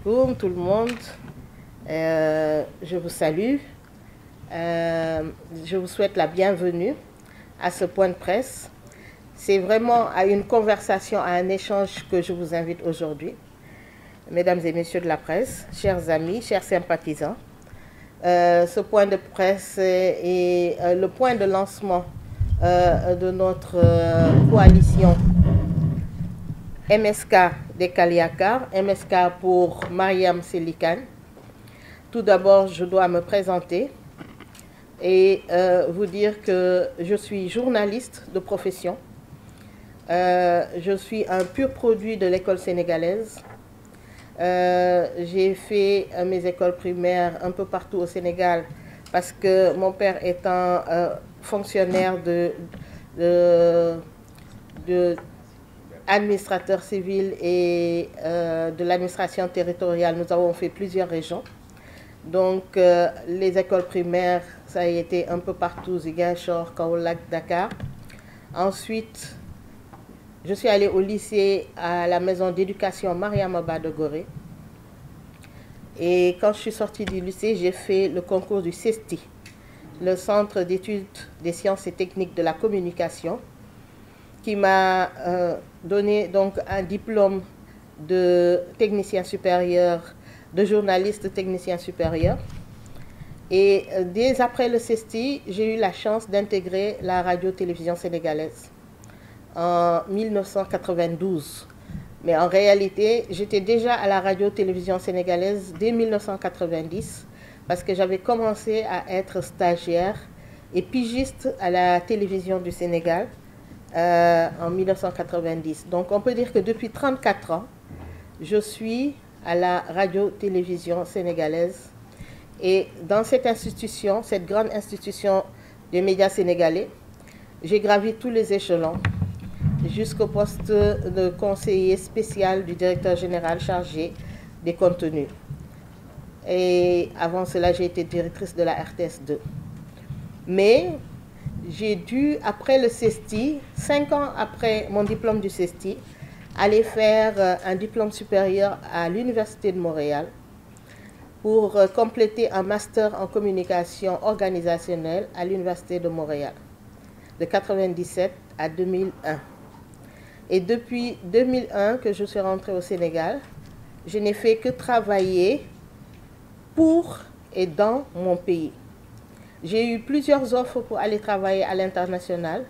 alaikum tout le monde. Je vous salue. Je vous souhaite la bienvenue à ce point de presse. C'est vraiment à une conversation, à un échange que je vous invite aujourd'hui. Mesdames et messieurs de la presse, chers amis, chers sympathisants, ce point de presse est le point de lancement de notre coalition MSK des Kaliakar, MSK pour Mariam Selikan. Tout d'abord, je dois me présenter et vous dire que je suis journaliste de profession. Je suis un pur produit de l'école sénégalaise. J'ai fait mes écoles primaires un peu partout au Sénégal parce que mon père étant fonctionnaire de administrateur civil et de l'administration territoriale, nous avons fait plusieurs régions. Donc les écoles primaires, ça a été un peu partout, Ziguinchor, Kaolack, Dakar. Ensuite, je suis allée au lycée à la maison d'éducation Mariama Ba de Gorée. Et quand je suis sortie du lycée, j'ai fait le concours du CESTI, le Centre d'études des sciences et techniques de la communication, qui m'a donné donc un diplôme de technicien supérieur, de journaliste technicien supérieur. Et dès après le CESTI, j'ai eu la chance d'intégrer la radio-télévision sénégalaise en 1992. Mais en réalité, j'étais déjà à la radio-télévision sénégalaise dès 1990 parce que j'avais commencé à être stagiaire et pigiste à la télévision du Sénégal en 1990. Donc on peut dire que depuis 34 ans, je suis à la radio-télévision sénégalaise. Et dans cette institution, cette grande institution des médias sénégalais, j'ai gravi tous les échelons jusqu'au poste de conseiller spécial du directeur général chargé des contenus. Et avant cela, j'ai été directrice de la RTS 2. Mais j'ai dû, après le CESTI, 5 ans après mon diplôme du CESTI, aller faire un diplôme supérieur à l'Université de Montréal pour compléter un master en communication organisationnelle à l'Université de Montréal, de 1997 à 2001. Et depuis 2001 que je suis rentrée au Sénégal, je n'ai fait que travailler pour et dans mon pays. J'ai eu plusieurs offres pour aller travailler à l'international,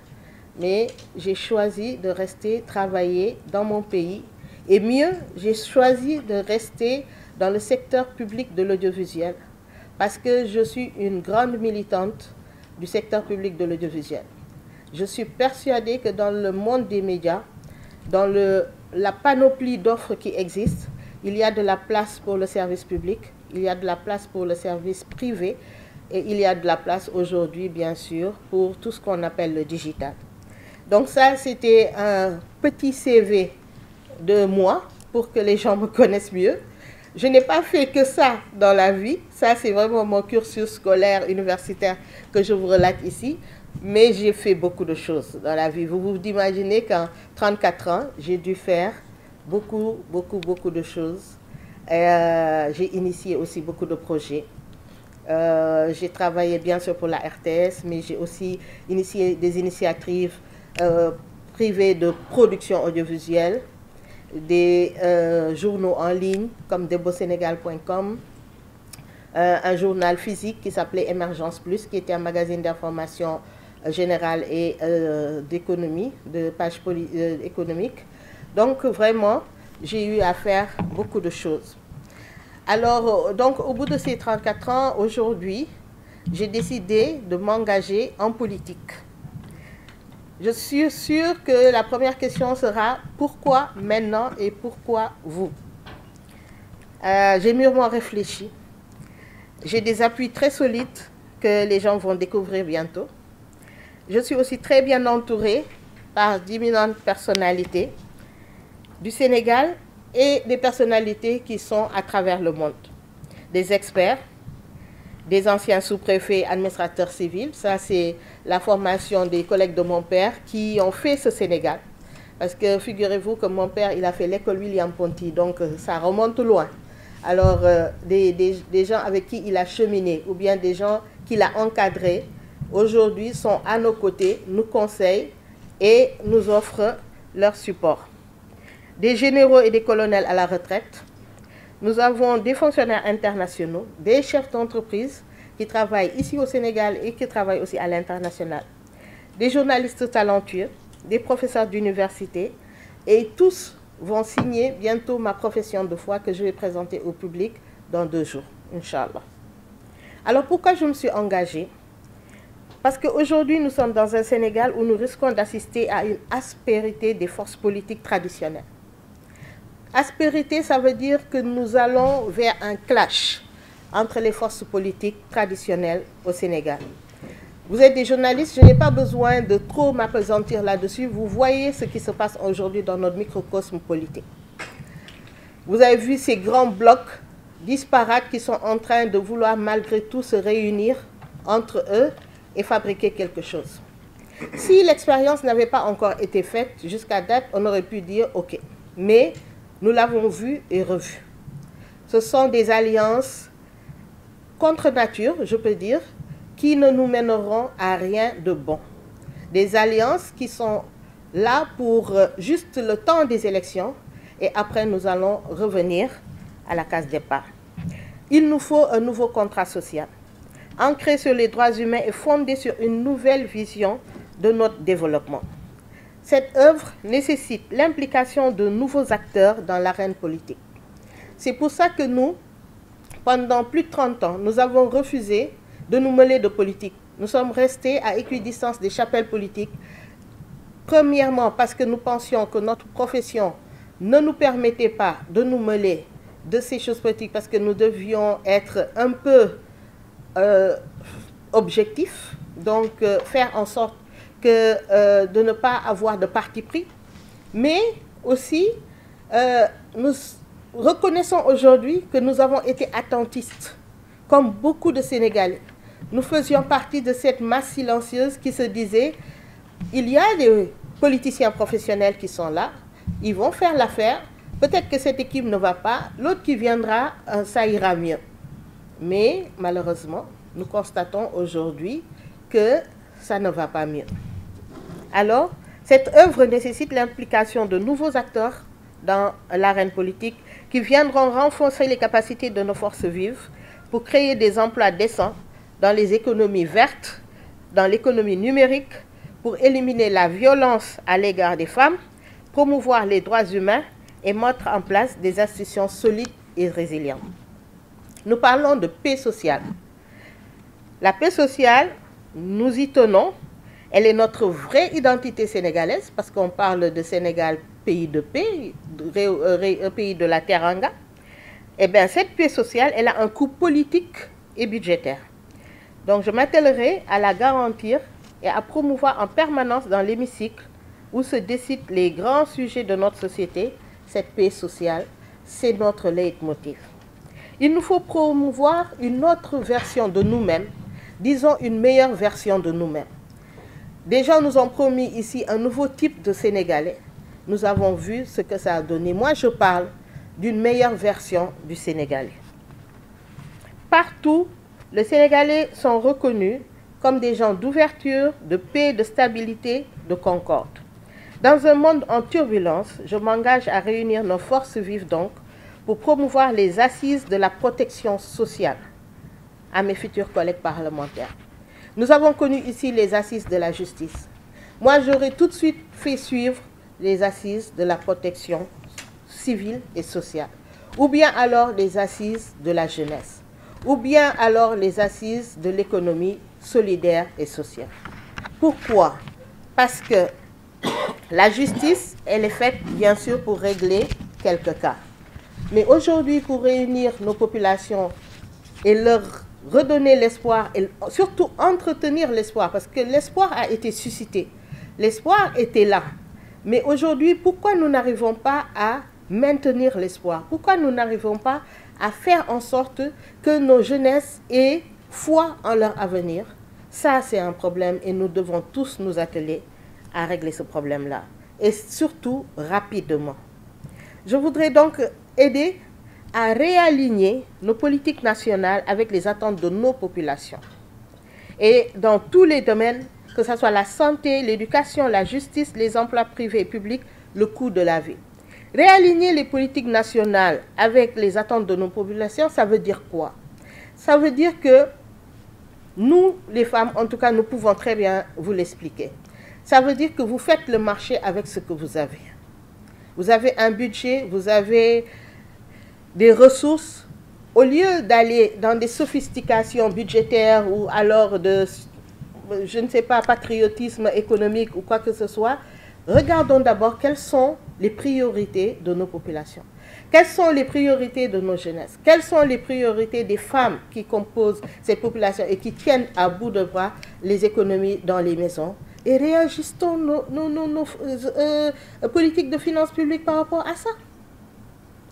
mais j'ai choisi de rester travailler dans mon pays. Et mieux, j'ai choisi de rester dans le secteur public de l'audiovisuel parce que je suis une grande militante du secteur public de l'audiovisuel. Je suis persuadée que dans le monde des médias, dans la panoplie d'offres qui existent, il y a de la place pour le service public, il y a de la place pour le service privé et il y a de la place aujourd'hui, bien sûr, pour tout ce qu'on appelle le digital. Donc ça, c'était un petit CV de moi pour que les gens me connaissent mieux. Je n'ai pas fait que ça dans la vie. Ça, c'est vraiment mon cursus scolaire, universitaire que je vous relate ici. Mais j'ai fait beaucoup de choses dans la vie. Vous vous imaginez qu'en 34 ans, j'ai dû faire beaucoup de choses. J'ai initié aussi beaucoup de projets. J'ai travaillé bien sûr pour la RTS, mais j'ai aussi initié des initiatives privées de production audiovisuelle, des journaux en ligne comme debosénégal.com, un journal physique qui s'appelait Émergence Plus, qui était un magazine d'information générale et d'économie, de pages économiques. Donc vraiment, j'ai eu à faire beaucoup de choses. Alors, donc, au bout de ces 34 ans, aujourd'hui, j'ai décidé de m'engager en politique. Je suis sûre que la première question sera « Pourquoi maintenant et pourquoi vous ?» J'ai mûrement réfléchi. J'ai des appuis très solides que les gens vont découvrir bientôt. Je suis aussi très bien entourée par d'imminentes personnalités du Sénégal et des personnalités qui sont à travers le monde. Des experts, des anciens sous-préfets, administrateurs civils. Ça, c'est la formation des collègues de mon père qui ont fait ce Sénégal. Parce que figurez-vous que mon père, il a fait l'école William Ponty, donc ça remonte loin. Alors, des gens avec qui il a cheminé ou bien des gens qu'il a encadrés, aujourd'hui sont à nos côtés, nous conseillent et nous offrent leur support. Des généraux et des colonels à la retraite. Nous avons des fonctionnaires internationaux, des chefs d'entreprise qui travaillent ici au Sénégal et qui travaillent aussi à l'international. Des journalistes talentueux, des professeurs d'université, et tous vont signer bientôt ma profession de foi que je vais présenter au public dans 2 jours, Inch'Allah. Alors pourquoi je me suis engagée? Parce qu'aujourd'hui, nous sommes dans un Sénégal où nous risquons d'assister à une aspérité des forces politiques traditionnelles. Aspérité, ça veut dire que nous allons vers un clash entre les forces politiques traditionnelles au Sénégal. Vous êtes des journalistes, je n'ai pas besoin de trop m'appesantir là-dessus. Vous voyez ce qui se passe aujourd'hui dans notre microcosme politique. Vous avez vu ces grands blocs disparates qui sont en train de vouloir malgré tout se réunir entre eux et fabriquer quelque chose. Si l'expérience n'avait pas encore été faite jusqu'à date, on aurait pu dire ok. Mais nous l'avons vu et revu. Ce sont des alliances contre nature, je peux dire, qui ne nous mèneront à rien de bon. Des alliances qui sont là pour juste le temps des élections et après nous allons revenir à la case départ. Il nous faut un nouveau contrat social, ancré sur les droits humains et fondé sur une nouvelle vision de notre développement. Cette œuvre nécessite l'implication de nouveaux acteurs dans l'arène politique. C'est pour ça que nous, pendant plus de 30 ans, nous avons refusé de nous mêler de politique. Nous sommes restés à équidistance des chapelles politiques. Premièrement, parce que nous pensions que notre profession ne nous permettait pas de nous mêler de ces choses politiques, parce que nous devions être un peu objectifs, donc faire en sorte de ne pas avoir de parti pris. Mais aussi, nous reconnaissons aujourd'hui que nous avons été attentistes, comme beaucoup de Sénégalais. Nous faisions partie de cette masse silencieuse qui se disait, il y a des politiciens professionnels qui sont là, ils vont faire l'affaire, peut-être que cette équipe ne va pas, l'autre qui viendra, ça ira mieux. Mais malheureusement, nous constatons aujourd'hui que ça ne va pas mieux. Alors, cette œuvre nécessite l'implication de nouveaux acteurs dans l'arène politique qui viendront renforcer les capacités de nos forces vives pour créer des emplois décents dans les économies vertes, dans l'économie numérique, pour éliminer la violence à l'égard des femmes, promouvoir les droits humains et mettre en place des institutions solides et résilientes. Nous parlons de paix sociale. La paix sociale, nous y tenons, elle est notre vraie identité sénégalaise, parce qu'on parle de Sénégal, pays de paix, pays de la Teranga. Eh bien, cette paix sociale, elle a un coût politique et budgétaire. Donc, je m'attellerai à la garantir et à promouvoir en permanence dans l'hémicycle où se décident les grands sujets de notre société. Cette paix sociale, c'est notre leitmotiv. Il nous faut promouvoir une autre version de nous-mêmes, disons une meilleure version de nous-mêmes. Des gens nous ont promis ici un nouveau type de Sénégalais. Nous avons vu ce que ça a donné. Moi, je parle d'une meilleure version du Sénégalais. Partout, les Sénégalais sont reconnus comme des gens d'ouverture, de paix, de stabilité, de concorde. Dans un monde en turbulence, je m'engage à réunir nos forces vives donc pour promouvoir les assises de la protection sociale à mes futurs collègues parlementaires. Nous avons connu ici les assises de la justice. Moi, j'aurais tout de suite fait suivre les assises de la protection civile et sociale, ou bien alors les assises de la jeunesse, ou bien alors les assises de l'économie solidaire et sociale. Pourquoi? Parce que la justice, elle est faite bien sûr pour régler quelques cas. Mais aujourd'hui, pour réunir nos populations et leur redonner l'espoir, et surtout entretenir l'espoir, parce que l'espoir a été suscité, l'espoir était là. Mais aujourd'hui, pourquoi nous n'arrivons pas à maintenir l'espoir? Pourquoi nous n'arrivons pas à faire en sorte que nos jeunesses aient foi en leur avenir? Ça, c'est un problème et nous devons tous nous atteler à régler ce problème-là. Et surtout, rapidement. Je voudrais donc aider à réaligner nos politiques nationales avec les attentes de nos populations. Et dans tous les domaines, que ce soit la santé, l'éducation, la justice, les emplois privés et publics, le coût de la vie. Réaligner les politiques nationales avec les attentes de nos populations, ça veut dire quoi? Ça veut dire que nous, les femmes, en tout cas, nous pouvons très bien vous l'expliquer. Ça veut dire que vous faites le marché avec ce que vous avez. Vous avez un budget, vous avez des ressources. Au lieu d'aller dans des sophistications budgétaires ou alors de, je ne sais pas, patriotisme économique ou quoi que ce soit, regardons d'abord quelles sont les priorités de nos populations. Quelles sont les priorités de nos jeunesses? Quelles sont les priorités des femmes qui composent cette population et qui tiennent à bout de bras les économies dans les maisons? Et réajustons nos politiques de finances publiques par rapport à ça.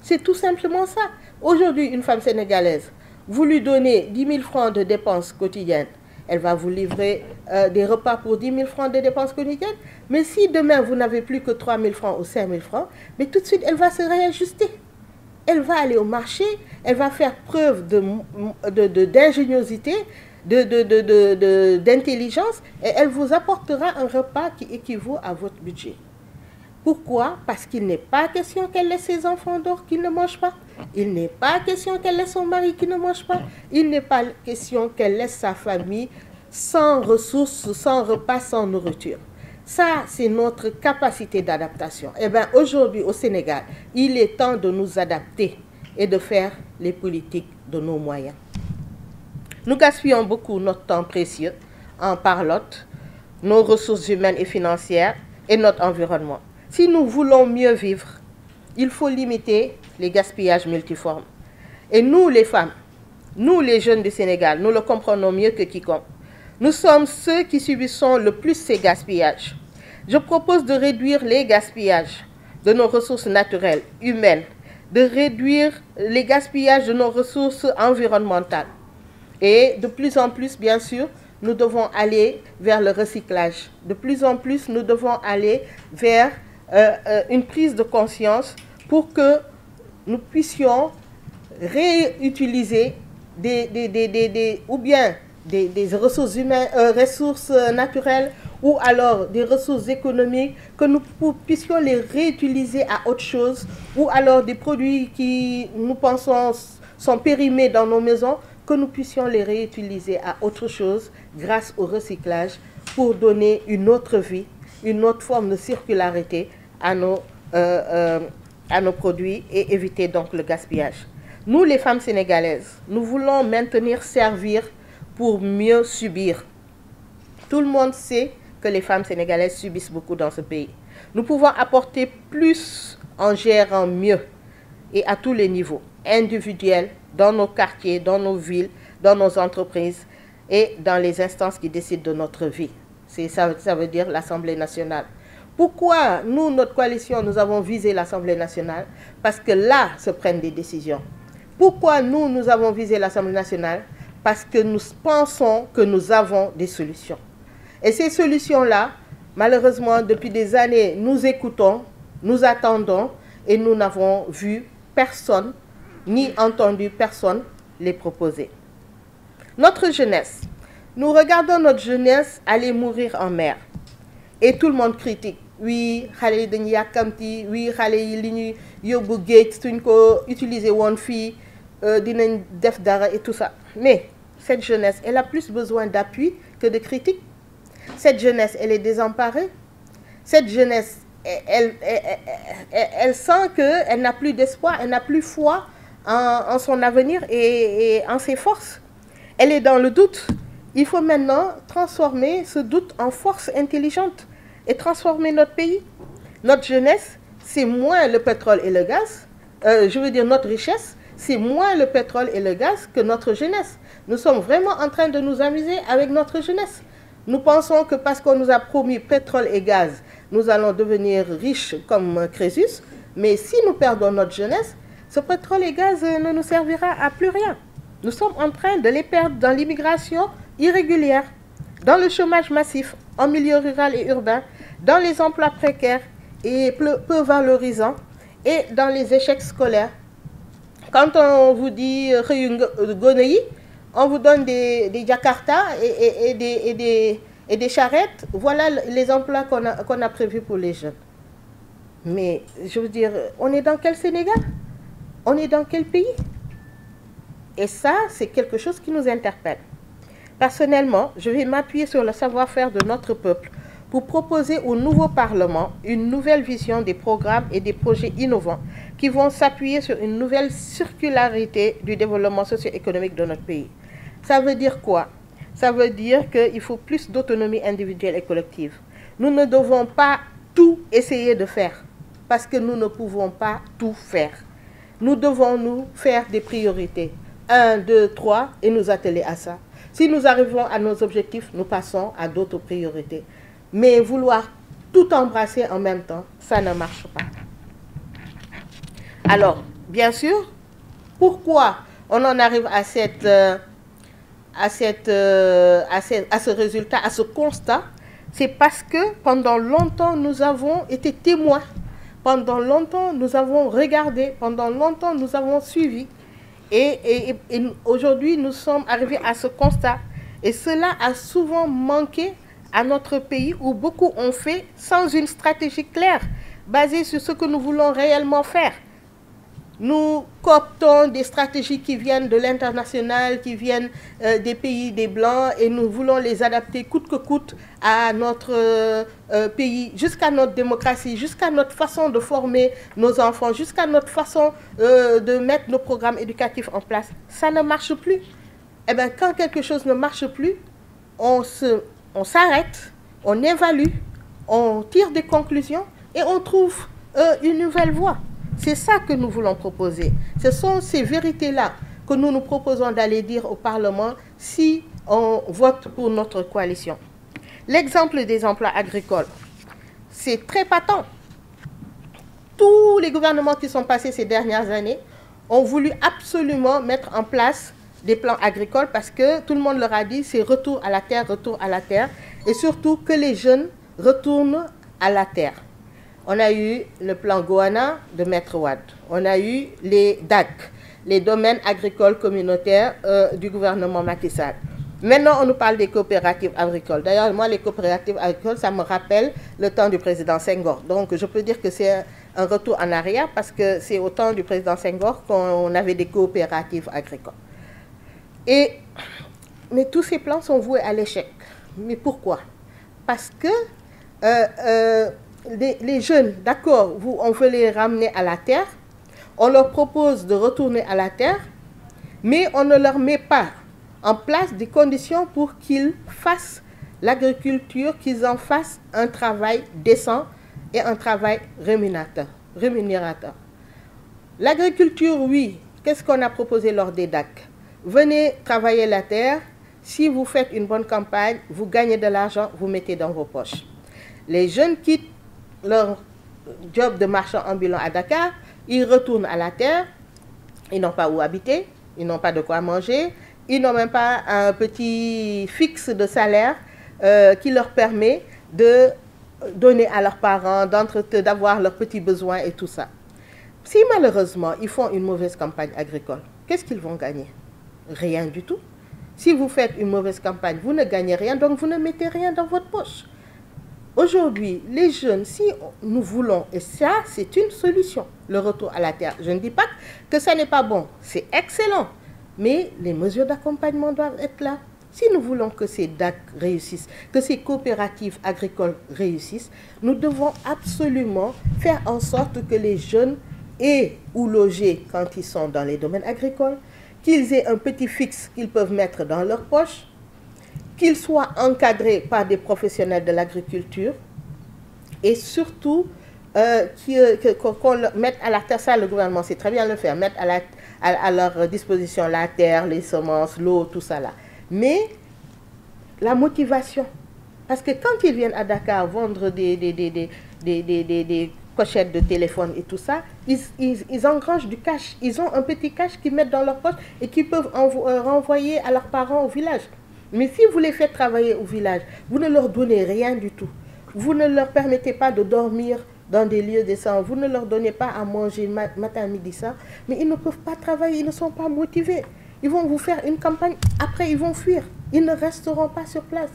C'est tout simplement ça. Aujourd'hui, une femme sénégalaise, vous lui donnez 10 000 francs de dépenses quotidiennes, elle va vous livrer des repas pour 10 000 francs de dépenses quotidiennes. Mais si demain, vous n'avez plus que 3 000 francs ou 5 000 francs, mais tout de suite, elle va se réajuster. Elle va aller au marché, elle va faire preuve d'ingéniosité, d'intelligence, et elle vous apportera un repas qui équivaut à votre budget. Pourquoi? Parce qu'il n'est pas question qu'elle laisse ses enfants dehors qui ne mangent pas. Il n'est pas question qu'elle laisse son mari qui ne mange pas. Il n'est pas question qu'elle laisse sa famille sans ressources, sans repas, sans nourriture. Ça, c'est notre capacité d'adaptation. Eh bien, aujourd'hui, au Sénégal, il est temps de nous adapter et de faire les politiques de nos moyens. Nous gaspillons beaucoup notre temps précieux en parlotte, nos ressources humaines et financières et notre environnement. Si nous voulons mieux vivre, il faut limiter les gaspillages multiformes. Et nous, les femmes, nous, les jeunes du Sénégal, nous le comprenons mieux que quiconque. Nous sommes ceux qui subissons le plus ces gaspillages. Je propose de réduire les gaspillages de nos ressources naturelles, humaines, de réduire les gaspillages de nos ressources environnementales. Et de plus en plus, bien sûr, nous devons aller vers le recyclage. De plus en plus, nous devons aller vers une prise de conscience pour que nous puissions réutiliser des ressources humaines, ressources naturelles ou alors des ressources économiques, que nous puissions les réutiliser à autre chose, ou alors des produits qui nous pensons sont périmés dans nos maisons, que nous puissions les réutiliser à autre chose grâce au recyclage pour donner une autre vie, une autre forme de circularité à nos produits et éviter donc le gaspillage. Nous, les femmes sénégalaises, nous voulons maintenir servir pour mieux subir. Tout le monde sait que les femmes sénégalaises subissent beaucoup dans ce pays. Nous pouvons apporter plus en gérant mieux et à tous les niveaux, individuels, dans nos quartiers, dans nos villes, dans nos entreprises et dans les instances qui décident de notre vie. Ça veut dire l'Assemblée nationale. Pourquoi nous, notre coalition, nous avons visé l'Assemblée nationale? Parce que là se prennent des décisions. Pourquoi nous avons visé l'Assemblée nationale? Parce que nous pensons que nous avons des solutions. Et ces solutions-là, malheureusement, depuis des années, nous écoutons, nous attendons et nous n'avons vu personne, ni entendu personne les proposer. Notre jeunesse. Nous regardons notre jeunesse aller mourir en mer. Et tout le monde critique. Oui, xale yi dañu yàkkamti, oui, xale yi li ñuy yóbbu géej suñ ko utiliser woon fii dinañ def dara et tout ça. Mais cette jeunesse, elle a plus besoin d'appui que de critiques. Cette jeunesse, elle est désemparée. Cette jeunesse, elle sent qu'elle n'a plus d'espoir, elle n'a plus foi en son avenir et en ses forces. Elle est dans le doute. Il faut maintenant transformer ce doute en force intelligente et transformer notre pays. Notre jeunesse, c'est moins le pétrole et le gaz. Je veux dire notre richesse, c'est moins le pétrole et le gaz que notre jeunesse. Nous sommes vraiment en train de nous amuser avec notre jeunesse. Nous pensons que parce qu'on nous a promis pétrole et gaz, nous allons devenir riches comme Crésus. Mais si nous perdons notre jeunesse, ce pétrole et gaz ne nous servira à plus rien. Nous sommes en train de les perdre dans l'immigration irrégulière, dans le chômage massif, en milieu rural et urbain, dans les emplois précaires et peu valorisants et dans les échecs scolaires Quand on vous dit Goneyi, on vous donne des Jakarta et des charrettes. Voilà les emplois qu'on a prévus pour les jeunes. Mais je veux dire, on est dans quel Sénégal? On est dans quel pays? Et ça, c'est quelque chose qui nous interpelle. Personnellement, je vais m'appuyer sur le savoir-faire de notre peuple pour proposer au nouveau Parlement une nouvelle vision des programmes et des projets innovants qui vont s'appuyer sur une nouvelle circularité du développement socio-économique de notre pays. Ça veut dire quoi? Ça veut dire qu'il faut plus d'autonomie individuelle et collective. Nous ne devons pas tout essayer de faire parce que nous ne pouvons pas tout faire. Nous devons nous faire des priorités. 1, 2, 3 et nous atteler à ça. Si nous arrivons à nos objectifs, nous passons à d'autres priorités. Mais vouloir tout embrasser en même temps, ça ne marche pas. Alors, bien sûr, pourquoi on en arrive à ce résultat, à ce constat? C'est parce que pendant longtemps, nous avons été témoins. Pendant longtemps, nous avons regardé. Pendant longtemps, nous avons suivi. Et aujourd'hui, nous sommes arrivés à ce constat. Et cela a souvent manqué à notre pays où beaucoup ont fait sans une stratégie claire, basée sur ce que nous voulons réellement faire. Nous cooptons des stratégies qui viennent de l'international, qui viennent des pays des Blancs, et nous voulons les adapter coûte que coûte à notre pays, jusqu'à notre démocratie, jusqu'à notre façon de former nos enfants, jusqu'à notre façon de mettre nos programmes éducatifs en place. Ça ne marche plus. Eh bien, quand quelque chose ne marche plus, on s'arrête, on évalue, on tire des conclusions et on trouve une nouvelle voie. C'est ça que nous voulons proposer. Ce sont ces vérités-là que nous nous proposons d'aller dire au Parlement si on vote pour notre coalition. L'exemple des emplois agricoles, c'est très patent. Tous les gouvernements qui sont passés ces dernières années ont voulu absolument mettre en place des plans agricoles parce que tout le monde leur a dit c'est retour à la terre, et surtout que les jeunes retournent à la terre. On a eu le plan Goana de Maître Wade. On a eu les DAC, les domaines agricoles communautaires du gouvernement Macky Sall. Maintenant, on nous parle des coopératives agricoles. D'ailleurs, moi, les coopératives agricoles, ça me rappelle le temps du président Senghor. Donc, je peux dire que c'est un retour en arrière parce que c'est au temps du président Senghor qu'on avait des coopératives agricoles. Mais tous ces plans sont voués à l'échec. Mais pourquoi? Parce que les jeunes, d'accord, on veut les ramener à la terre, on leur propose de retourner à la terre, mais on ne leur met pas en place des conditions pour qu'ils fassent l'agriculture, qu'ils en fassent un travail décent et un travail rémunérateur. L'agriculture, oui, qu'est-ce qu'on a proposé lors des DAC? Venez travailler la terre, si vous faites une bonne campagne, vous gagnez de l'argent, vous mettez dans vos poches. Les jeunes quittent leur job de marchand ambulant à Dakar, ils retournent à la terre, ils n'ont pas où habiter, ils n'ont pas de quoi manger, ils n'ont même pas un petit fixe de salaire qui leur permet de donner à leurs parents, d'avoir leurs petits besoins et tout ça. Si malheureusement ils font une mauvaise campagne agricole, qu'est-ce qu'ils vont gagner? Rien du tout. Si vous faites une mauvaise campagne, vous ne gagnez rien, donc vous ne mettez rien dans votre poche. Aujourd'hui, les jeunes, si nous voulons, et ça, c'est une solution, le retour à la terre. Je ne dis pas que ça n'est pas bon, c'est excellent, mais les mesures d'accompagnement doivent être là. Si nous voulons que ces DAC réussissent, que ces coopératives agricoles réussissent, nous devons absolument faire en sorte que les jeunes aient où loger quand ils sont dans les domaines agricoles, qu'ils aient un petit fixe qu'ils peuvent mettre dans leur poche, qu'ils soient encadrés par des professionnels de l'agriculture et surtout qu'on mette à la terre, ça le gouvernement sait très bien le faire, mettre à leur disposition la terre, les semences, l'eau, tout ça là. Mais la motivation, parce que quand ils viennent à Dakar vendre des pochettes de téléphone et tout ça, ils engrangent du cash, ils ont un petit cash qu'ils mettent dans leur poche et qu'ils peuvent renvoyer à leurs parents au village. Mais si vous les faites travailler au village, vous ne leur donnez rien du tout. Vous ne leur permettez pas de dormir dans des lieux décents, vous ne leur donnez pas à manger matin, midi, soir, mais ils ne peuvent pas travailler, ils ne sont pas motivés. Ils vont vous faire une campagne, après ils vont fuir. Ils ne resteront pas sur place.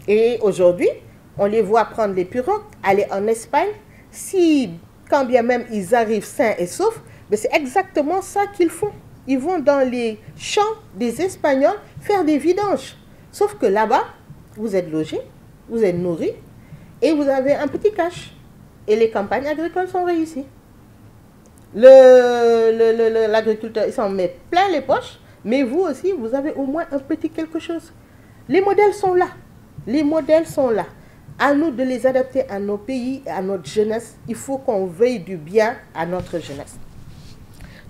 Et aujourd'hui, on les voit prendre les pirogues, aller en Espagne. Si, quand bien même ils arrivent sains et saufs, mais c'est exactement ça qu'ils font. Ils vont dans les champs des Espagnols faire des vidanges. Sauf que là-bas, vous êtes logés, vous êtes nourris et vous avez un petit cash. Et les campagnes agricoles sont réussies. L'agriculteur, il s'en met plein les poches, mais vous aussi, vous avez au moins un petit quelque chose. Les modèles sont là. Les modèles sont là. À nous de les adapter à nos pays et à notre jeunesse. Il faut qu'on veille du bien à notre jeunesse.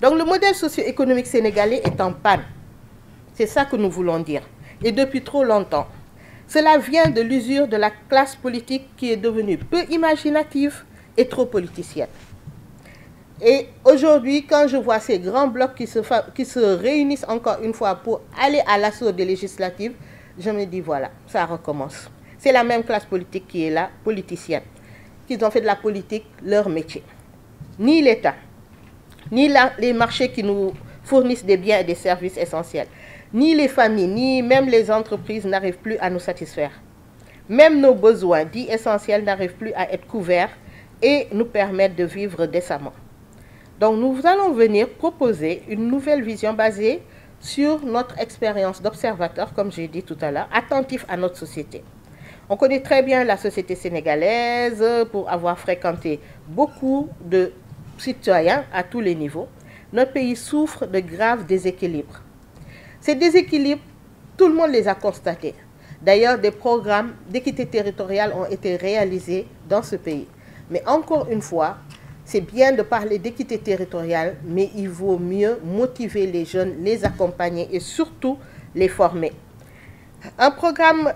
Donc le modèle socio-économique sénégalais est en panne. C'est ça que nous voulons dire. Et depuis trop longtemps. Cela vient de l'usure de la classe politique qui est devenue peu imaginative et trop politicienne. Et aujourd'hui, quand je vois ces grands blocs qui se réunissent encore une fois pour aller à l'assaut des législatives, je me dis voilà, ça recommence. C'est la même classe politique qui est là, politicienne, qui ont fait de la politique leur métier. Ni l'État, ni les marchés qui nous fournissent des biens et des services essentiels, ni les familles, ni même les entreprises n'arrivent plus à nous satisfaire. Même nos besoins dits essentiels n'arrivent plus à être couverts et nous permettre de vivre décemment. Donc nous allons venir proposer une nouvelle vision basée sur notre expérience d'observateur, comme j'ai dit tout à l'heure, attentif à notre société. On connaît très bien la société sénégalaise pour avoir fréquenté beaucoup de citoyens à tous les niveaux. Notre pays souffre de graves déséquilibres. Ces déséquilibres, tout le monde les a constatés. D'ailleurs, des programmes d'équité territoriale ont été réalisés dans ce pays. Mais encore une fois, c'est bien de parler d'équité territoriale, mais il vaut mieux motiver les jeunes, les accompagner et surtout les former. Un programme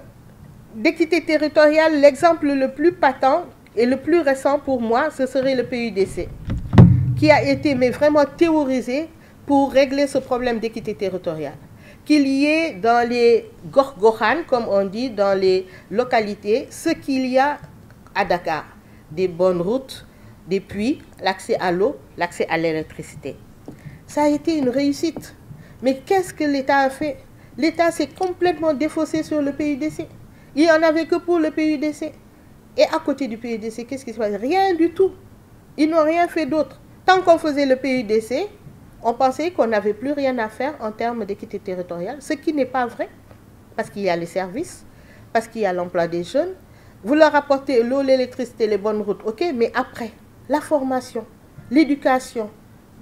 d'équité territoriale, l'exemple le plus patent et le plus récent pour moi, ce serait le PUDC, qui a été vraiment théorisé pour régler ce problème d'équité territoriale. Qu'il y ait dans les gorgohan, comme on dit, dans les localités, ce qu'il y a à Dakar, des bonnes routes, des puits, l'accès à l'eau, l'accès à l'électricité. Ça a été une réussite. Mais qu'est-ce que l'État a fait? L'État s'est complètement défaussé sur le PUDC. Il n'y en avait que pour le PUDC. Et à côté du PUDC, qu'est-ce qui se passe? Rien du tout. Ils n'ont rien fait d'autre. Tant qu'on faisait le PUDC, on pensait qu'on n'avait plus rien à faire en termes d'équité territoriale, ce qui n'est pas vrai, parce qu'il y a les services, parce qu'il y a l'emploi des jeunes. Vous leur apportez l'eau, l'électricité, les bonnes routes, ok, mais après, la formation, l'éducation,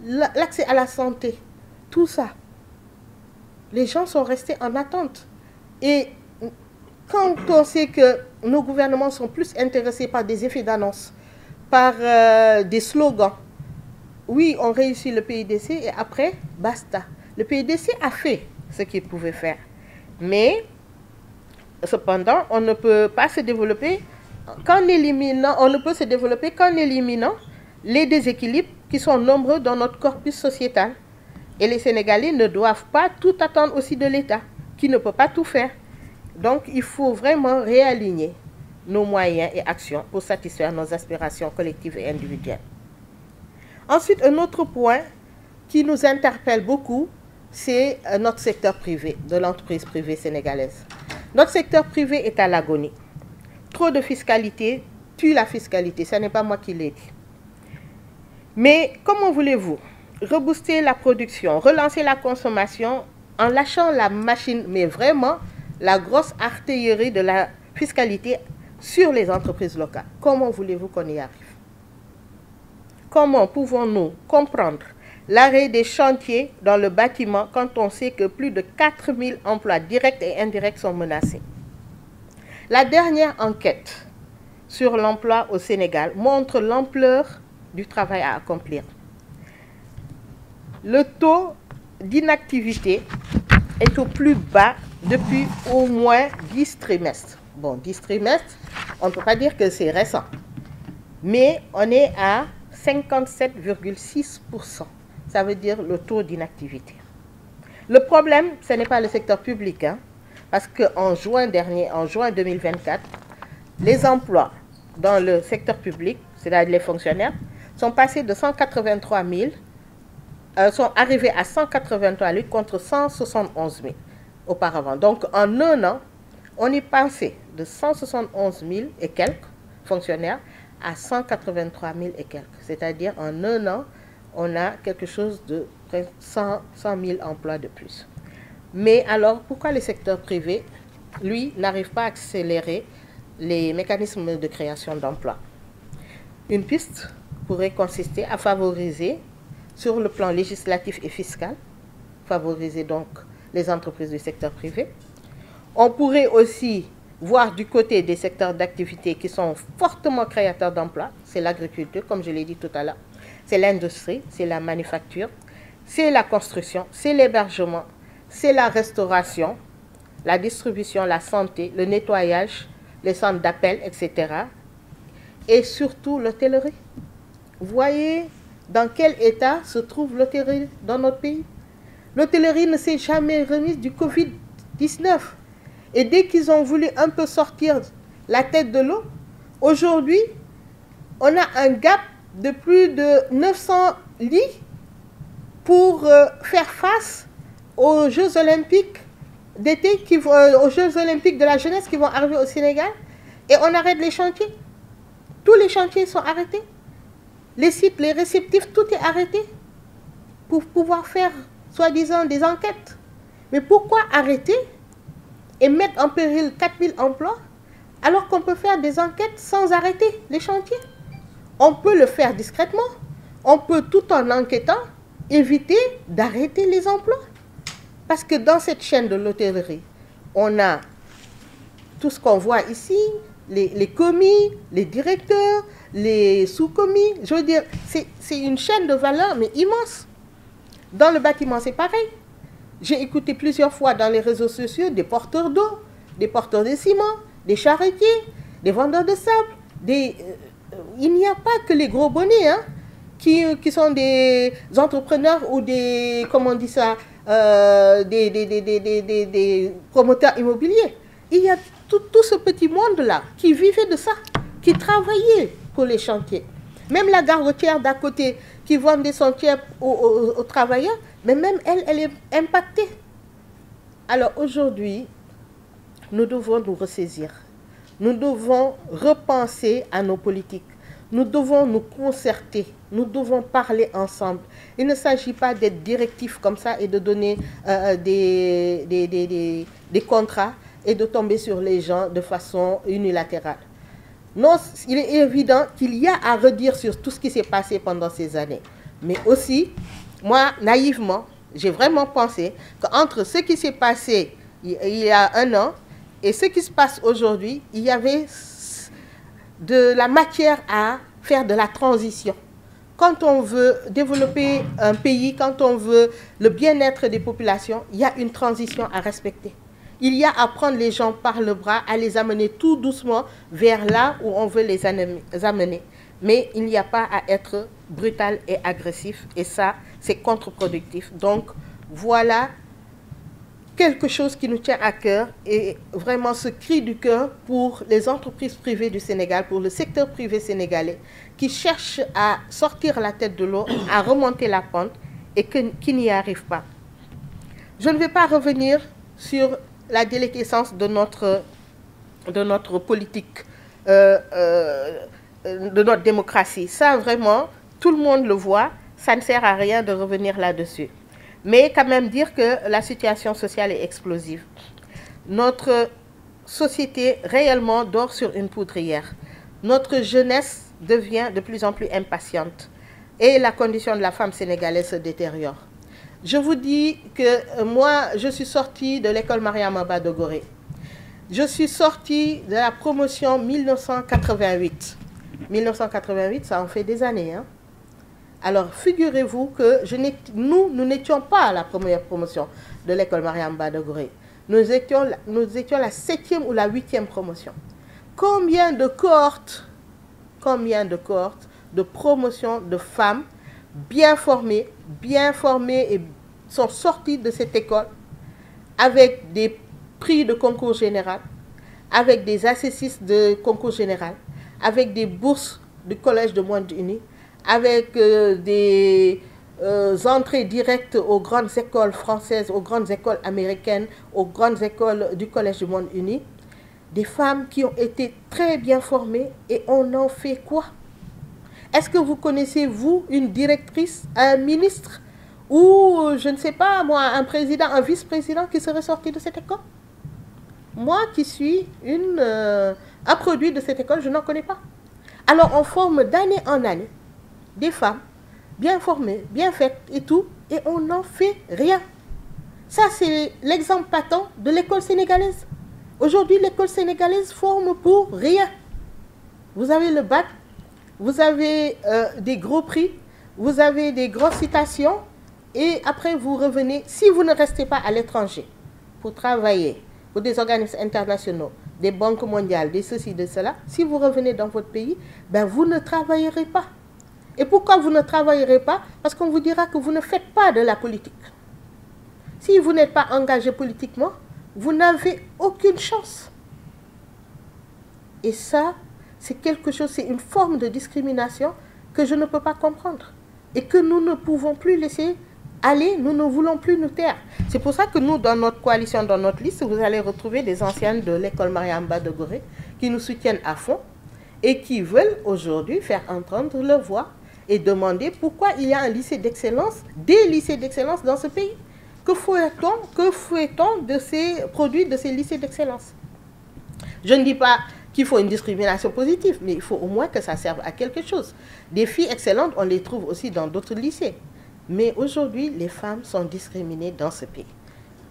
l'accès à la santé, tout ça, les gens sont restés en attente. Et quand on sait que nos gouvernements sont plus intéressés par des effets d'annonce, par des slogans, oui, on réussit le PUDC et après, basta. Le PUDC a fait ce qu'il pouvait faire. Mais, cependant, on ne peut pas se développer qu'en éliminant, on ne peut se développer qu'en éliminant les déséquilibres qui sont nombreux dans notre corpus sociétal. Et les Sénégalais ne doivent pas tout attendre aussi de l'État, qui ne peut pas tout faire. Donc, il faut vraiment réaligner nos moyens et actions pour satisfaire nos aspirations collectives et individuelles. Ensuite, un autre point qui nous interpelle beaucoup, c'est notre secteur privé, de l'entreprise privée sénégalaise. Notre secteur privé est à l'agonie. Trop de fiscalité tue la fiscalité, ce n'est pas moi qui l'ai dit. Mais comment voulez-vous rebooster la production, relancer la consommation en lâchant la machine, mais vraiment la grosse artillerie de la fiscalité sur les entreprises locales? Comment voulez-vous qu'on y arrive? Comment pouvons-nous comprendre l'arrêt des chantiers dans le bâtiment quand on sait que plus de 4000 emplois directs et indirects sont menacés? La dernière enquête sur l'emploi au Sénégal montre l'ampleur du travail à accomplir. Le taux d'inactivité est au plus bas depuis au moins 10 trimestres. Bon, 10 trimestres, on ne peut pas dire que c'est récent, mais on est à 57,6%. Ça veut dire le taux d'inactivité. Le problème, ce n'est pas le secteur public, hein, parce qu'en juin dernier, en juin 2024, les emplois dans le secteur public, c'est-à-dire les fonctionnaires, sont passés de 183 000, sont arrivés à 183 000 contre 171 000 auparavant. Donc en un an, on est passé de 171 000 et quelques fonctionnaires à 183 000 et quelques. C'est-à-dire en un an, on a quelque chose de 100 000 emplois de plus. Mais alors, pourquoi le secteur privé, lui, n'arrive pas à accélérer les mécanismes de création d'emplois? Une piste pourrait consister à favoriser, sur le plan législatif et fiscal, favoriser donc les entreprises du secteur privé. On pourrait aussi voir du côté des secteurs d'activité qui sont fortement créateurs d'emplois, c'est l'agriculture, comme je l'ai dit tout à l'heure, c'est l'industrie, c'est la manufacture, c'est la construction, c'est l'hébergement, c'est la restauration, la distribution, la santé, le nettoyage, les centres d'appel, etc. Et surtout l'hôtellerie. Vous voyez dans quel état se trouve l'hôtellerie dans notre pays? L'hôtellerie ne s'est jamais remise du Covid-19. Et dès qu'ils ont voulu un peu sortir la tête de l'eau, aujourd'hui, on a un gap de plus de 900 lits pour faire face aux Jeux Olympiques d'été, aux Jeux Olympiques de la jeunesse qui vont arriver au Sénégal. Et on arrête les chantiers. Tous les chantiers sont arrêtés. Les sites, les réceptifs, tout est arrêté pour pouvoir faire, soi-disant, des enquêtes. Mais pourquoi arrêter et mettre en péril 4000 emplois alors qu'on peut faire des enquêtes sans arrêter les chantiers? On peut le faire discrètement. On peut, tout en enquêtant, éviter d'arrêter les emplois. Parce que dans cette chaîne de l'hôtellerie, on a tout ce qu'on voit ici, les commis, les directeurs, les sous-commis. Je veux dire, c'est une chaîne de valeur, mais immense. Dans le bâtiment, c'est pareil. J'ai écouté plusieurs fois dans les réseaux sociaux des porteurs d'eau, des porteurs de ciment, des charretiers, des vendeurs de sable. Il n'y a pas que les gros bonnets qui sont des entrepreneurs ou des, comment on dit ça, des promoteurs immobiliers. Il y a tout ce petit monde-là qui vivait de ça, qui travaillait pour les chantiers. Même la gare routière d'à côté qui vend des chantiers aux travailleurs, mais même elle est impactée. Alors aujourd'hui, nous devons nous ressaisir. Nous devons repenser à nos politiques. Nous devons nous concerter. Nous devons parler ensemble. Il ne s'agit pas d'être directif comme ça et de donner des contrats et de tomber sur les gens de façon unilatérale. Non, il est évident qu'il y a à redire sur tout ce qui s'est passé pendant ces années. Mais aussi, moi, naïvement, j'ai vraiment pensé qu'entre ce qui s'est passé il y a un an et ce qui se passe aujourd'hui, il y avait de la matière à faire de la transition. Quand on veut développer un pays, quand on veut le bien-être des populations, il y a une transition à respecter. Il y a à prendre les gens par le bras, à les amener tout doucement vers là où on veut les amener. Mais il n'y a pas à être brutal et agressif. Et ça, c'est contre-productif. Donc, voilà quelque chose qui nous tient à cœur. Et vraiment ce cri du cœur pour les entreprises privées du Sénégal, pour le secteur privé sénégalais, qui cherchent à sortir la tête de l'eau, à remonter la pente et qui n'y arrivent pas. Je ne vais pas revenir sur la déliquescence de notre politique, de notre démocratie. Ça, vraiment, tout le monde le voit. Ça ne sert à rien de revenir là-dessus. Mais quand même dire que la situation sociale est explosive. Notre société réellement dort sur une poudrière. Notre jeunesse devient de plus en plus impatiente. Et la condition de la femme sénégalaise se détériore. Je vous dis que moi, je suis sortie de l'école Mariama Ba de Gorée. Je suis sortie de la promotion 1988. 1988, ça en fait des années. Hein? Alors, figurez-vous que nous n'étions pas à la première promotion de l'école Mariama Ba de Gorée. Nous étions la 7e ou la 8e promotion. Combien de cohortes de promotion de femmes bien formées et sont sorties de cette école avec des prix de concours général, avec des accessistes de concours général, avec des bourses du Collège de Monde Uni, avec des entrées directes aux grandes écoles françaises, aux grandes écoles américaines, aux grandes écoles du Collège du Monde Uni. Des femmes qui ont été très bien formées et on en fait quoi? Est-ce que vous connaissez, vous, une directrice, un ministre ou, je ne sais pas, moi, un président, un vice-président qui serait sorti de cette école? Moi qui suis un produit de cette école, je n'en connais pas. Alors on forme d'année en année des femmes bien formées, bien faites et tout, et on n'en fait rien. Ça, c'est l'exemple patent de l'école sénégalaise. Aujourd'hui, l'école sénégalaise forme pour rien. Vous avez le bac, vous avez des gros prix, vous avez des grosses citations, et après vous revenez, si vous ne restez pas à l'étranger pour travailler pour des organismes internationaux, des banques mondiales, des ceci, de cela, si vous revenez dans votre pays, ben vous ne travaillerez pas. Et pourquoi vous ne travaillerez pas? Parce qu'on vous dira que vous ne faites pas de la politique. Si vous n'êtes pas engagé politiquement, vous n'avez aucune chance. Et ça, c'est quelque chose, c'est une forme de discrimination que je ne peux pas comprendre. Et que nous ne pouvons plus laisser aller, nous ne voulons plus nous taire. C'est pour ça que nous, dans notre coalition, dans notre liste, vous allez retrouver des anciennes de l'école Mariamba de Gorée qui nous soutiennent à fond et qui veulent aujourd'hui faire entendre leur voix et demander pourquoi il y a un lycée d'excellence, des lycées d'excellence dans ce pays. Que fait-on de ces produits, de ces lycées d'excellence? Je ne dis pas qu'il faut une discrimination positive, mais il faut au moins que ça serve à quelque chose. Des filles excellentes, on les trouve aussi dans d'autres lycées. Mais aujourd'hui, les femmes sont discriminées dans ce pays.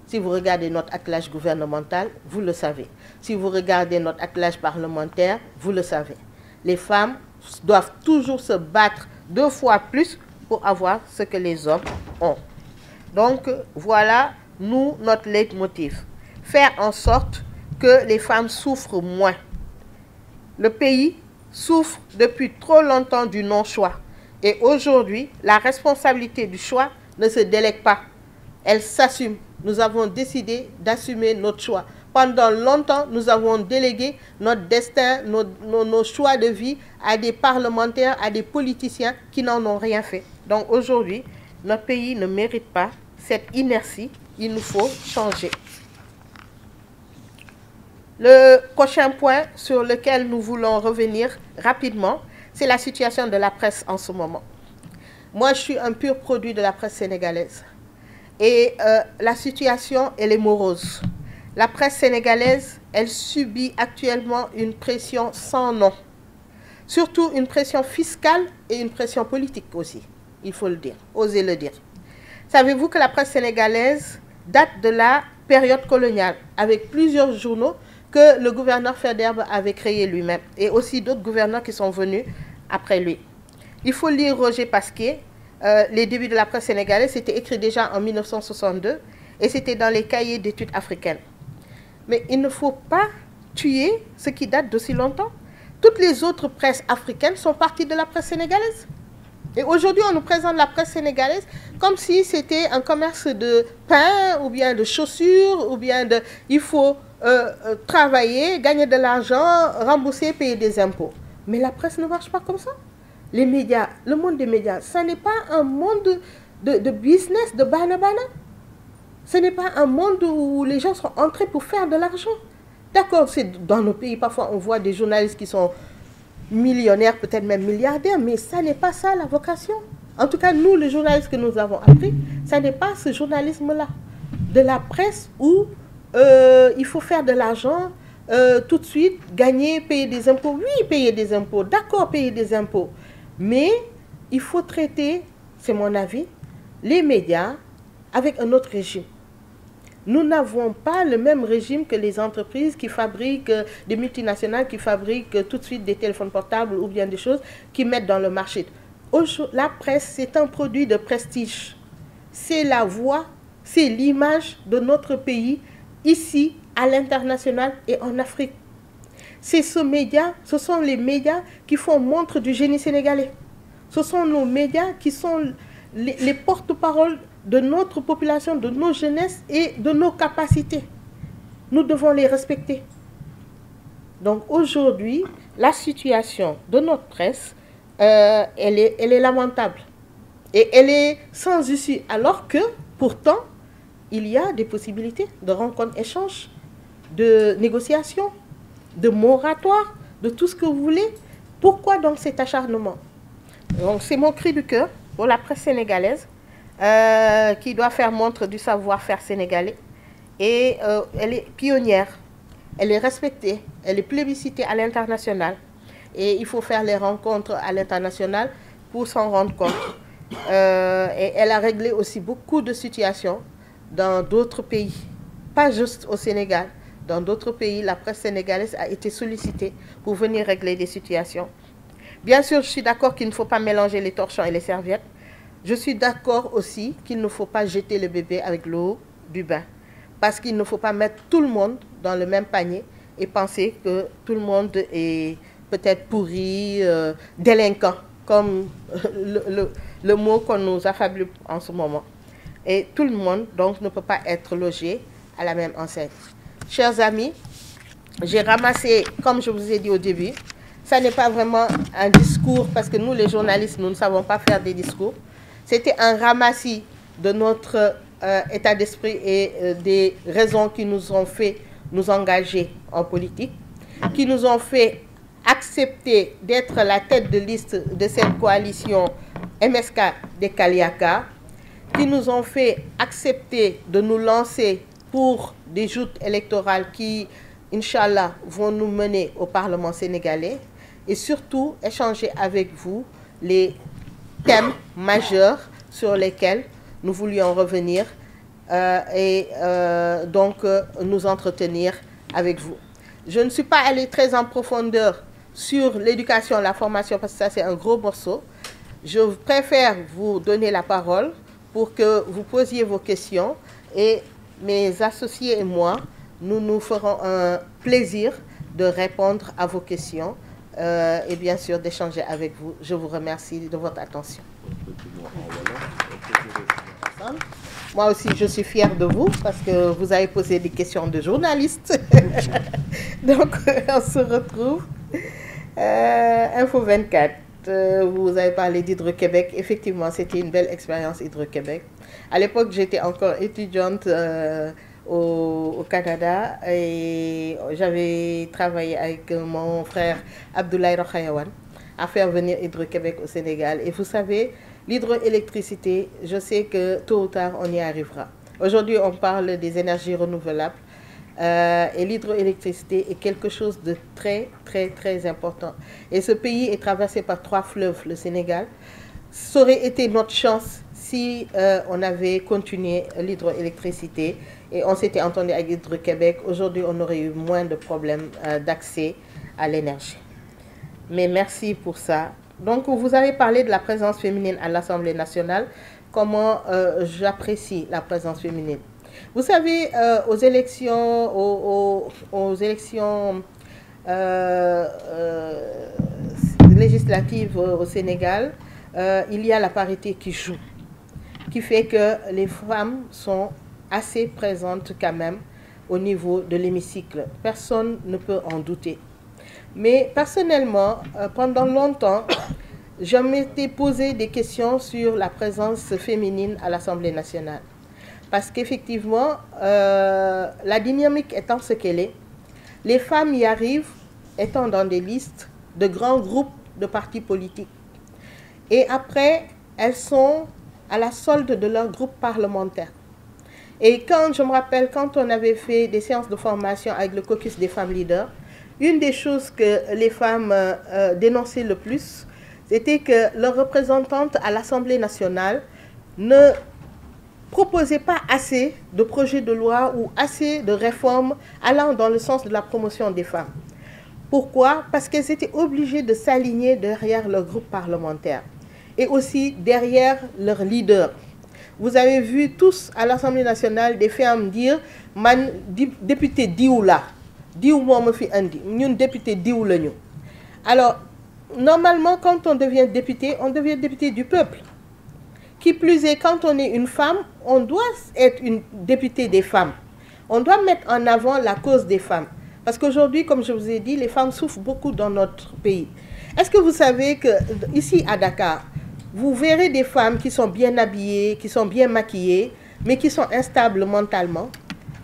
Si vous regardez notre attelage gouvernemental, vous le savez. Si vous regardez notre attelage parlementaire, vous le savez. Les femmes doivent toujours se battre 2 fois plus pour avoir ce que les hommes ont. Donc, voilà, nous, notre leitmotiv. Faire en sorte que les femmes souffrent moins. Le pays souffre depuis trop longtemps du non-choix. Et aujourd'hui, la responsabilité du choix ne se délègue pas. Elle s'assume. Nous avons décidé d'assumer notre choix. Pendant longtemps, nous avons délégué notre destin, nos choix de vie à des parlementaires, à des politiciens qui n'en ont rien fait. Donc aujourd'hui, notre pays ne mérite pas cette inertie. Il nous faut changer. Le prochain point sur lequel nous voulons revenir rapidement, c'est la situation de la presse en ce moment. Moi, je suis un pur produit de la presse sénégalaise. Et la situation, elle est morose. La presse sénégalaise, elle subit actuellement une pression sans nom. Surtout une pression fiscale et une pression politique aussi. Il faut le dire, osez le dire. Savez-vous que la presse sénégalaise date de la période coloniale, avec plusieurs journaux que le gouverneur Faidherbe avait créé lui-même, et aussi d'autres gouverneurs qui sont venus après lui. Il faut lire Roger Pasquier. Les débuts de la presse sénégalaise, c'était écrit déjà en 1962, et c'était dans les cahiers d'études africaines. Mais il ne faut pas tuer ce qui date d'aussi longtemps. Toutes les autres presses africaines sont parties de la presse sénégalaise. Et aujourd'hui, on nous présente la presse sénégalaise comme si c'était un commerce de pain, ou bien de chaussures, ou bien de... Il faut travailler, gagner de l'argent, rembourser, payer des impôts. Mais la presse ne marche pas comme ça. Les médias, le monde des médias, ce n'est pas un monde de business, de bana-bana. Ce n'est pas un monde où les gens sont entrés pour faire de l'argent. D'accord, c'est dans nos pays, parfois on voit des journalistes qui sont millionnaires, peut-être même milliardaires, mais ça n'est pas ça la vocation. En tout cas, nous, les journalistes que nous avons appris, ça n'est pas ce journalisme-là. De la presse où il faut faire de l'argent tout de suite, gagner, payer des impôts. Oui, payer des impôts, d'accord, payer des impôts. Mais il faut traiter, c'est mon avis, les médias avec un autre régime. Nous n'avons pas le même régime que les entreprises qui fabriquent, des multinationales qui fabriquent tout de suite des téléphones portables ou bien des choses qui mettent dans le marché. La presse, c'est un produit de prestige. C'est la voix, c'est l'image de notre pays ici, à l'international et en Afrique. C'est ce sont les médias qui font montre du génie sénégalais. Ce sont nos médias qui sont les porte-paroles de notre population, de nos jeunesses et de nos capacités. Nous devons les respecter. Donc aujourd'hui, la situation de notre presse elle est lamentable. Et elle est sans issue, alors que, pourtant, il y a des possibilités de rencontres, échanges, de négociations, de moratoire, de tout ce que vous voulez. Pourquoi donc cet acharnement? Donc c'est mon cri du cœur pour la presse sénégalaise qui doit faire montre du savoir-faire sénégalais. Et elle est pionnière, elle est respectée, elle est plébiscitée à l'international. Et il faut faire les rencontres à l'international pour s'en rendre compte. Et elle a réglé aussi beaucoup de situations dans d'autres pays, pas juste au Sénégal. Dans d'autres pays, la presse sénégalaise a été sollicitée pour venir régler des situations. Bien sûr, je suis d'accord qu'il ne faut pas mélanger les torchons et les serviettes. Je suis d'accord aussi qu'il ne faut pas jeter le bébé avec l'eau du bain. Parce qu'il ne faut pas mettre tout le monde dans le même panier et penser que tout le monde est peut-être pourri, délinquant, comme le mot qu'on nous affable en ce moment. Et tout le monde, donc, ne peut pas être logé à la même enseigne. Chers amis, j'ai ramassé, comme je vous ai dit au début, ça n'est pas vraiment un discours, parce que nous, les journalistes, nous ne savons pas faire des discours. C'était un ramassis de notre état d'esprit et des raisons qui nous ont fait nous engager en politique, qui nous ont fait accepter d'être la tête de liste de cette coalition MSK des Kaliaka, qui nous ont fait accepter de nous lancer pour des joutes électorales qui, Inch'Allah, vont nous mener au Parlement sénégalais, et surtout échanger avec vous les thèmes majeurs sur lesquels nous voulions revenir et donc nous entretenir avec vous. Je ne suis pas allée très en profondeur sur l'éducation, la formation, parce que ça c'est un gros morceau. Je préfère vous donner la parole pour que vous posiez vos questions, et mes associés et moi, nous nous ferons un plaisir de répondre à vos questions et bien sûr d'échanger avec vous. Je vous remercie de votre attention. Moi aussi, je suis fière de vous parce que vous avez posé des questions de journalistes. Donc, on se retrouve. Info 24. Vous avez parlé d'Hydro-Québec. Effectivement, c'était une belle expérience Hydro-Québec. À l'époque, j'étais encore étudiante au Canada et j'avais travaillé avec mon frère Abdoulaye Rochayawan à faire venir Hydro-Québec au Sénégal. Et vous savez, l'hydroélectricité, je sais que tôt ou tard, on y arrivera. Aujourd'hui, on parle des énergies renouvelables. Et l'hydroélectricité est quelque chose de très, très, très important. Et ce pays est traversé par 3 fleuves, le Sénégal. Ça aurait été notre chance si on avait continué l'hydroélectricité et on s'était entendu avec Hydro-Québec. Aujourd'hui, on aurait eu moins de problèmes d'accès à l'énergie. Mais merci pour ça. Donc, vous avez parlé de la présence féminine à l'Assemblée nationale. Comment j'apprécie la présence féminine. Vous savez, aux élections, législatives au Sénégal, il y a la parité qui joue, qui fait que les femmes sont assez présentes quand même au niveau de l'hémicycle. Personne ne peut en douter. Mais personnellement, pendant longtemps, je m'étais posé des questions sur la présence féminine à l'Assemblée nationale. Parce qu'effectivement, la dynamique étant ce qu'elle est, les femmes y arrivent étant dans des listes de grands groupes de partis politiques. Et après, elles sont à la solde de leur groupe parlementaire. Et quand je me rappelle, quand on avait fait des séances de formation avec le caucus des femmes leaders, une des choses que les femmes dénonçaient le plus, c'était que leurs représentantes à l'Assemblée nationale ne proposaient pas assez de projets de loi ou assez de réformes allant dans le sens de la promotion des femmes. Pourquoi? Parce qu'elles étaient obligées de s'aligner derrière leur groupe parlementaire et aussi derrière leur leader. Vous avez vu tous à l'Assemblée nationale des femmes dire « Man, député diou la, diou mo me fi andi, ñun député diou la ñu ». Alors, normalement, quand on devient député du peuple. Qui plus est, quand on est une femme, on doit être une députée des femmes. On doit mettre en avant la cause des femmes. Parce qu'aujourd'hui, comme je vous ai dit, les femmes souffrent beaucoup dans notre pays. Est-ce que vous savez qu'ici à Dakar, vous verrez des femmes qui sont bien habillées, qui sont bien maquillées, mais qui sont instables mentalement.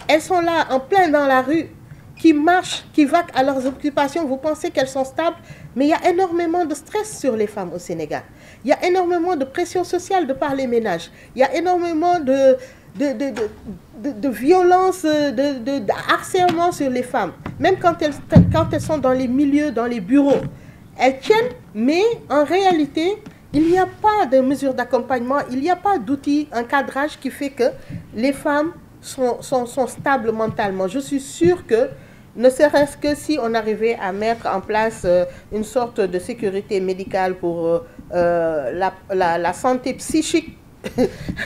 Elles sont là, en plein dans la rue, qui marchent, qui vaquent à leurs occupations. Vous pensez qu'elles sont stables, mais il y a énormément de stress sur les femmes au Sénégal. Il y a énormément de pression sociale de par les ménages. Il y a énormément de violence, de harcèlement sur les femmes. Même quand elles sont dans les milieux, dans les bureaux, elles tiennent, mais en réalité, il n'y a pas de mesures d'accompagnement, il n'y a pas d'outils, un cadrage qui fait que les femmes sont stables mentalement. Je suis sûre que, ne serait-ce que si on arrivait à mettre en place une sorte de sécurité médicale pour la santé psychique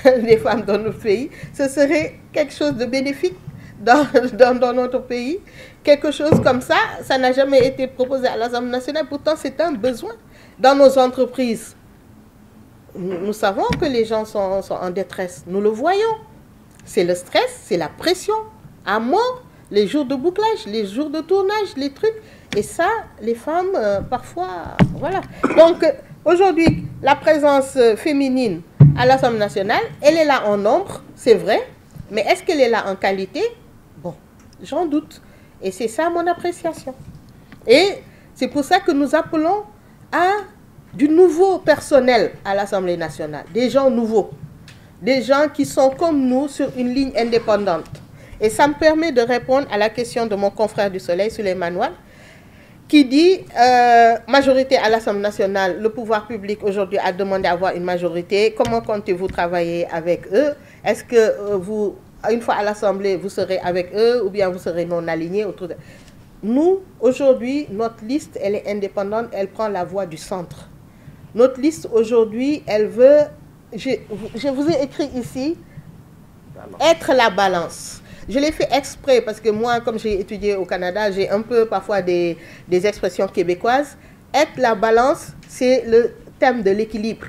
des femmes dans notre pays, ce serait quelque chose de bénéfique dans notre pays. Quelque chose comme ça, ça n'a jamais été proposé à l'Assemblée nationale, pourtant c'est un besoin. Dans nos entreprises, nous savons que les gens sont en détresse, nous le voyons. C'est le stress, c'est la pression à mort, les jours de bouclage, les jours de tournage, les trucs. Et ça, les femmes, parfois, voilà. Donc, aujourd'hui, la présence féminine à l'Assemblée nationale, elle est là en nombre, c'est vrai. Mais est-ce qu'elle est là en qualité? Bon, j'en doute. Et c'est ça mon appréciation. Et c'est pour ça que nous appelons à du nouveau personnel à l'Assemblée nationale. Des gens nouveaux. Des gens qui sont comme nous sur une ligne indépendante. Et ça me permet de répondre à la question de mon confrère du Soleil, Souleymane Wade, qui dit majorité à l'Assemblée nationale, le pouvoir public aujourd'hui a demandé d'avoir une majorité. Comment comptez-vous travailler avec eux? Est-ce que vous, une fois à l'Assemblée, vous serez avec eux ou bien vous serez non alignés? Nous, aujourd'hui, notre liste, elle est indépendante, elle prend la voie du centre. Notre liste aujourd'hui, elle veut, je vous ai écrit ici, être la balance. Je l'ai fait exprès parce que moi, comme j'ai étudié au Canada, j'ai un peu parfois des expressions québécoises. Être la balance, c'est le thème de l'équilibre.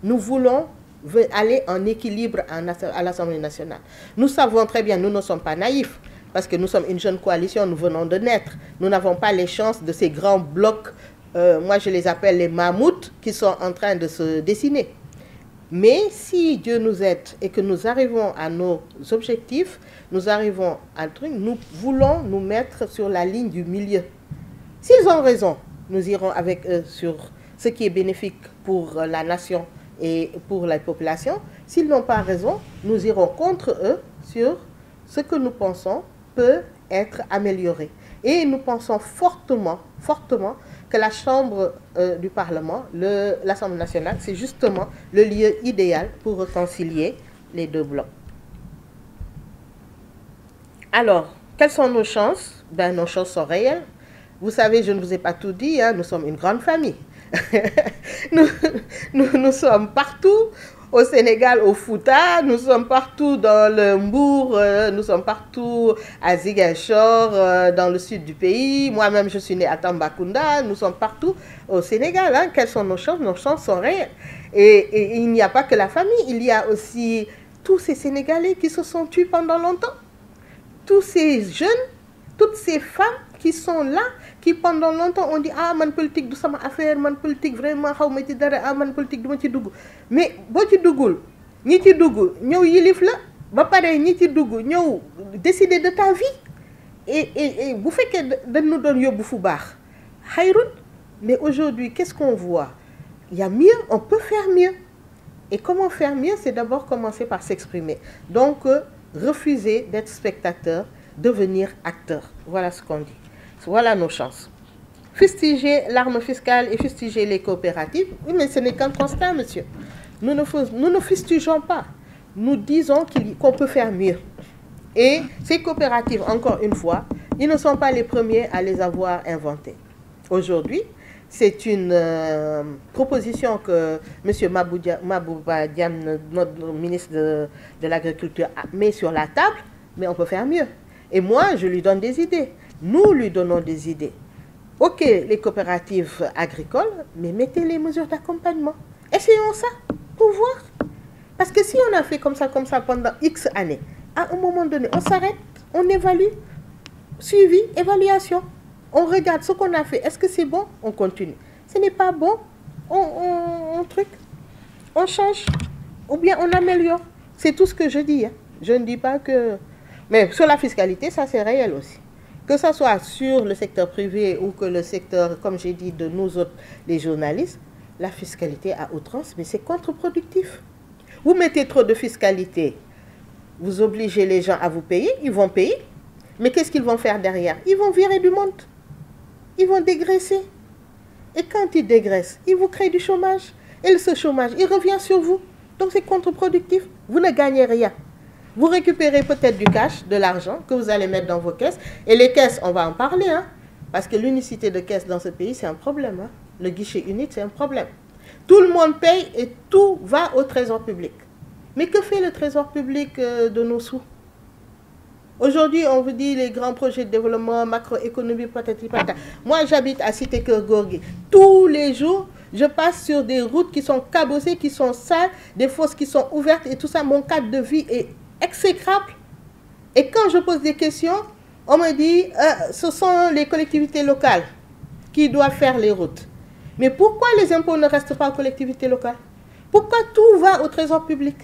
Nous voulons aller en équilibre à l'Assemblée nationale. Nous savons très bien, nous ne sommes pas naïfs parce que nous sommes une jeune coalition, nous venons de naître. Nous n'avons pas les chances de ces grands blocs, moi je les appelle les mammouths, qui sont en train de se dessiner. Mais si Dieu nous aide et que nous arrivons à nos objectifs, nous arrivons à un truc, nous voulons nous mettre sur la ligne du milieu. S'ils ont raison, nous irons avec eux sur ce qui est bénéfique pour la nation et pour la population. S'ils n'ont pas raison, nous irons contre eux sur ce que nous pensons peut être amélioré. Et nous pensons fortement, fortement que la Chambre du Parlement, l'Assemblée nationale, c'est justement le lieu idéal pour réconcilier les deux blocs. Alors, quelles sont nos chances? Ben, nos chances sont réelles. Vous savez, je ne vous ai pas tout dit, hein, nous sommes une grande famille. nous sommes partout. Au Sénégal, au Fouta, nous sommes partout dans le Mbour, nous sommes partout à Ziguinchor, dans le sud du pays. Moi-même, je suis née à Tambacounda, nous sommes partout au Sénégal. Hein. Quelles sont nos chances? Nos chances sont réelles. Et il n'y a pas que la famille, il y a aussi tous ces Sénégalais qui se sont tués pendant longtemps. Tous ces jeunes, toutes ces femmes qui sont là, qui pendant longtemps ont dit « Ah, man politique du sama affaire, man politique vraiment, xaw ma ci dara, ah, man politique du ma ci dugg ». Mais boo ci duggul, ñi ci dugg ñëw yilif la, ba pare ñi ci dugg ñëw décider de ta vie. Et bu fekkee dañu doon yóbbu fu baax, xayrun. Mais aujourd'hui, qu'est-ce qu'on voit? Il y a mieux, on peut faire mieux. Et comment faire mieux? C'est d'abord commencer par s'exprimer. Donc, refuser d'être spectateur, devenir acteur. Voilà ce qu'on dit. Voilà nos chances. Fustiger l'arme fiscale et fustiger les coopératives, oui, mais ce n'est qu'un constat, monsieur. Nous ne fustigeons pas. Nous disons qu'on peut faire mieux. Et ces coopératives, encore une fois, ils ne sont pas les premiers à les avoir inventées. Aujourd'hui, c'est une proposition que M. Mabouba Diam, notre ministre de l'Agriculture, met sur la table, mais on peut faire mieux. Et moi, je lui donne des idées. Nous lui donnons des idées. Ok, les coopératives agricoles, mais mettez les mesures d'accompagnement. Essayons ça pour voir. Parce que si on a fait comme ça pendant X années, à un moment donné, on s'arrête, on évalue. suivi, évaluation. On regarde ce qu'on a fait. Est-ce que c'est bon? On continue. Ce n'est pas bon, on change. Ou bien on améliore. C'est tout ce que je dis. Hein. Je ne dis pas que... Mais sur la fiscalité, ça c'est réel aussi. Que ce soit sur le secteur privé ou que le secteur, comme j'ai dit, de nous autres, les journalistes, la fiscalité à outrance, mais c'est contre-productif. Vous mettez trop de fiscalité, vous obligez les gens à vous payer, ils vont payer. Mais qu'est-ce qu'ils vont faire derrière? Ils vont virer du monde. Ils vont dégraisser. Et quand ils dégraissent, ils vous créent du chômage. Et ce chômage, il revient sur vous. Donc c'est contre-productif. Vous ne gagnez rien. Vous récupérez peut-être du cash, de l'argent que vous allez mettre dans vos caisses. Et les caisses, on va en parler. Hein, parce que l'unicité de caisse dans ce pays, c'est un problème. Hein. Le guichet unique, c'est un problème. Tout le monde paye et tout va au trésor public. Mais que fait le trésor public de nos sous? Aujourd'hui, on vous dit les grands projets de développement, macroéconomie, patati patata. Moi, j'habite à Cité Keur Gorgui. Tous les jours, je passe sur des routes qui sont cabossées, qui sont sales, des fosses qui sont ouvertes et tout ça. Mon cadre de vie est exécrable. Et quand je pose des questions, on me dit ce sont les collectivités locales qui doivent faire les routes. Mais pourquoi les impôts ne restent pas aux collectivités locales? Pourquoi tout va au trésor public?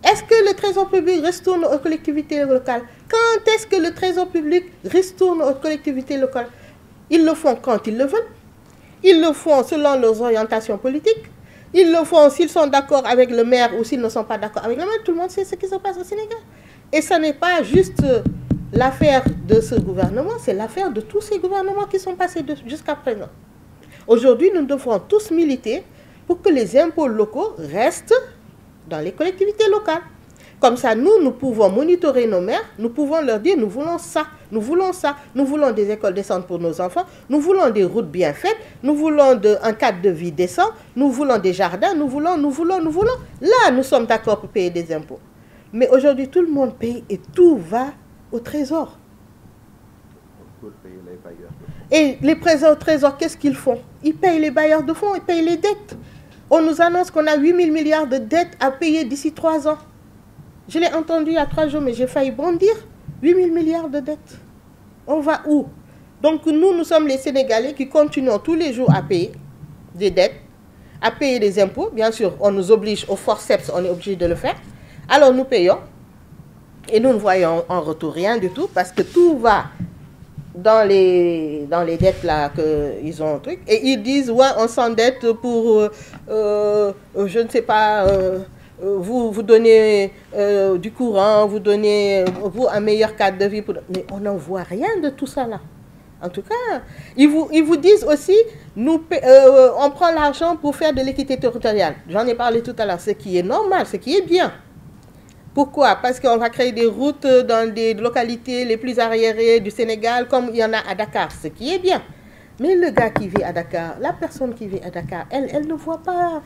Est-ce que le trésor public retourne aux collectivités locales? Quand est-ce que le trésor public retourne aux collectivités locales? Ils le font quand ils le veulent. Ils le font selon leurs orientations politiques. Ils le font s'ils sont d'accord avec le maire ou s'ils ne sont pas d'accord avec le maire. Tout le monde sait ce qui se passe au Sénégal. Et ce n'est pas juste l'affaire de ce gouvernement, c'est l'affaire de tous ces gouvernements qui sont passés jusqu'à présent. Aujourd'hui, nous devrons tous militer pour que les impôts locaux restent dans les collectivités locales. Comme ça, nous pouvons monitorer nos maires, nous pouvons leur dire, nous voulons ça, nous voulons ça, nous voulons des écoles décentes pour nos enfants, nous voulons des routes bien faites, nous voulons un cadre de vie décent, nous voulons des jardins, nous voulons. Là, nous sommes d'accord pour payer des impôts. Mais aujourd'hui, tout le monde paye et tout va au trésor. Et les trésors, qu'est-ce qu'ils font? Ils payent les bailleurs de fonds, ils payent les dettes. On nous annonce qu'on a 8 000 milliards de dettes à payer d'ici 3 ans. Je l'ai entendu il y a 3 jours, mais j'ai failli bondir. 8 000 milliards de dettes. On va où? Donc nous sommes les Sénégalais qui continuons tous les jours à payer des dettes, à payer des impôts. Bien sûr, on nous oblige au forceps, on est obligé de le faire. Alors nous payons et nous ne voyons en retour rien du tout parce que tout va dans les dettes là qu'ils ont un truc. Et ils disent, ouais, on s'endette pour, je ne sais pas, vous donnez du courant, vous donnez un meilleur cadre de vie. Mais on n'en voit rien de tout ça là. En tout cas, ils vous disent aussi, on prend l'argent pour faire de l'équité territoriale. J'en ai parlé tout à l'heure, ce qui est normal, ce qui est bien. Pourquoi? Parce qu'on va créer des routes dans des localités les plus arriérées du Sénégal, comme il y en a à Dakar, ce qui est bien. Mais le gars qui vit à Dakar, la personne qui vit à Dakar, elle ne voit pas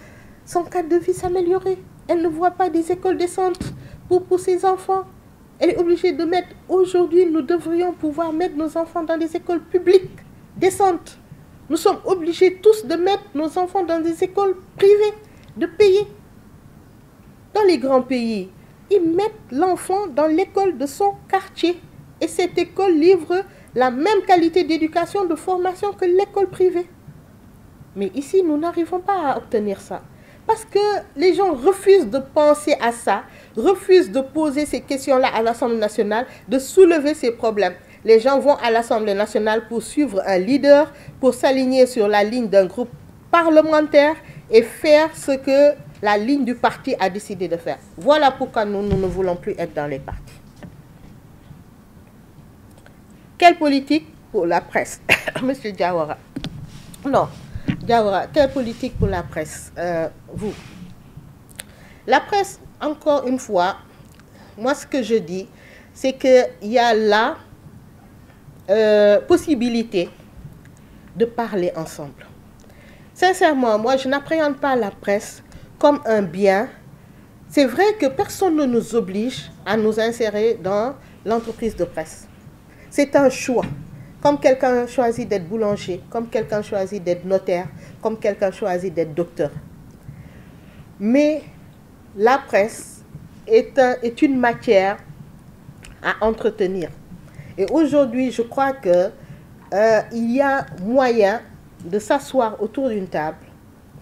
son cadre de vie s'améliorer. Elle ne voit pas des écoles décentes pour ses enfants. Elle est obligée de mettre... Aujourd'hui, nous devrions pouvoir mettre nos enfants dans des écoles publiques décentes. Nous sommes obligés tous de mettre nos enfants dans des écoles privées, de payer. Dans les grands pays, ils mettent l'enfant dans l'école de son quartier. Et cette école livre la même qualité d'éducation, de formation que l'école privée. Mais ici, nous n'arrivons pas à obtenir ça. Parce que les gens refusent de penser à ça, refusent de poser ces questions-là à l'Assemblée nationale, de soulever ces problèmes. Les gens vont à l'Assemblée nationale pour suivre un leader, pour s'aligner sur la ligne d'un groupe parlementaire et faire ce que la ligne du parti a décidé de faire. Voilà pourquoi nous ne voulons plus être dans les partis. Quelle politique pour la presse? Monsieur Diawara. Non, Diawara, quelle politique pour la presse? Vous. La presse, encore une fois, moi ce que je dis, c'est qu'il y a la possibilité de parler ensemble. Sincèrement, moi je n'appréhende pas la presse comme un bien. C'est vrai que personne ne nous oblige à nous insérer dans l'entreprise de presse. C'est un choix. Comme quelqu'un choisit d'être boulanger, comme quelqu'un choisit d'être notaire, comme quelqu'un choisit d'être docteur. Mais la presse est une matière à entretenir. Et aujourd'hui, je crois que il y a moyen de s'asseoir autour d'une table,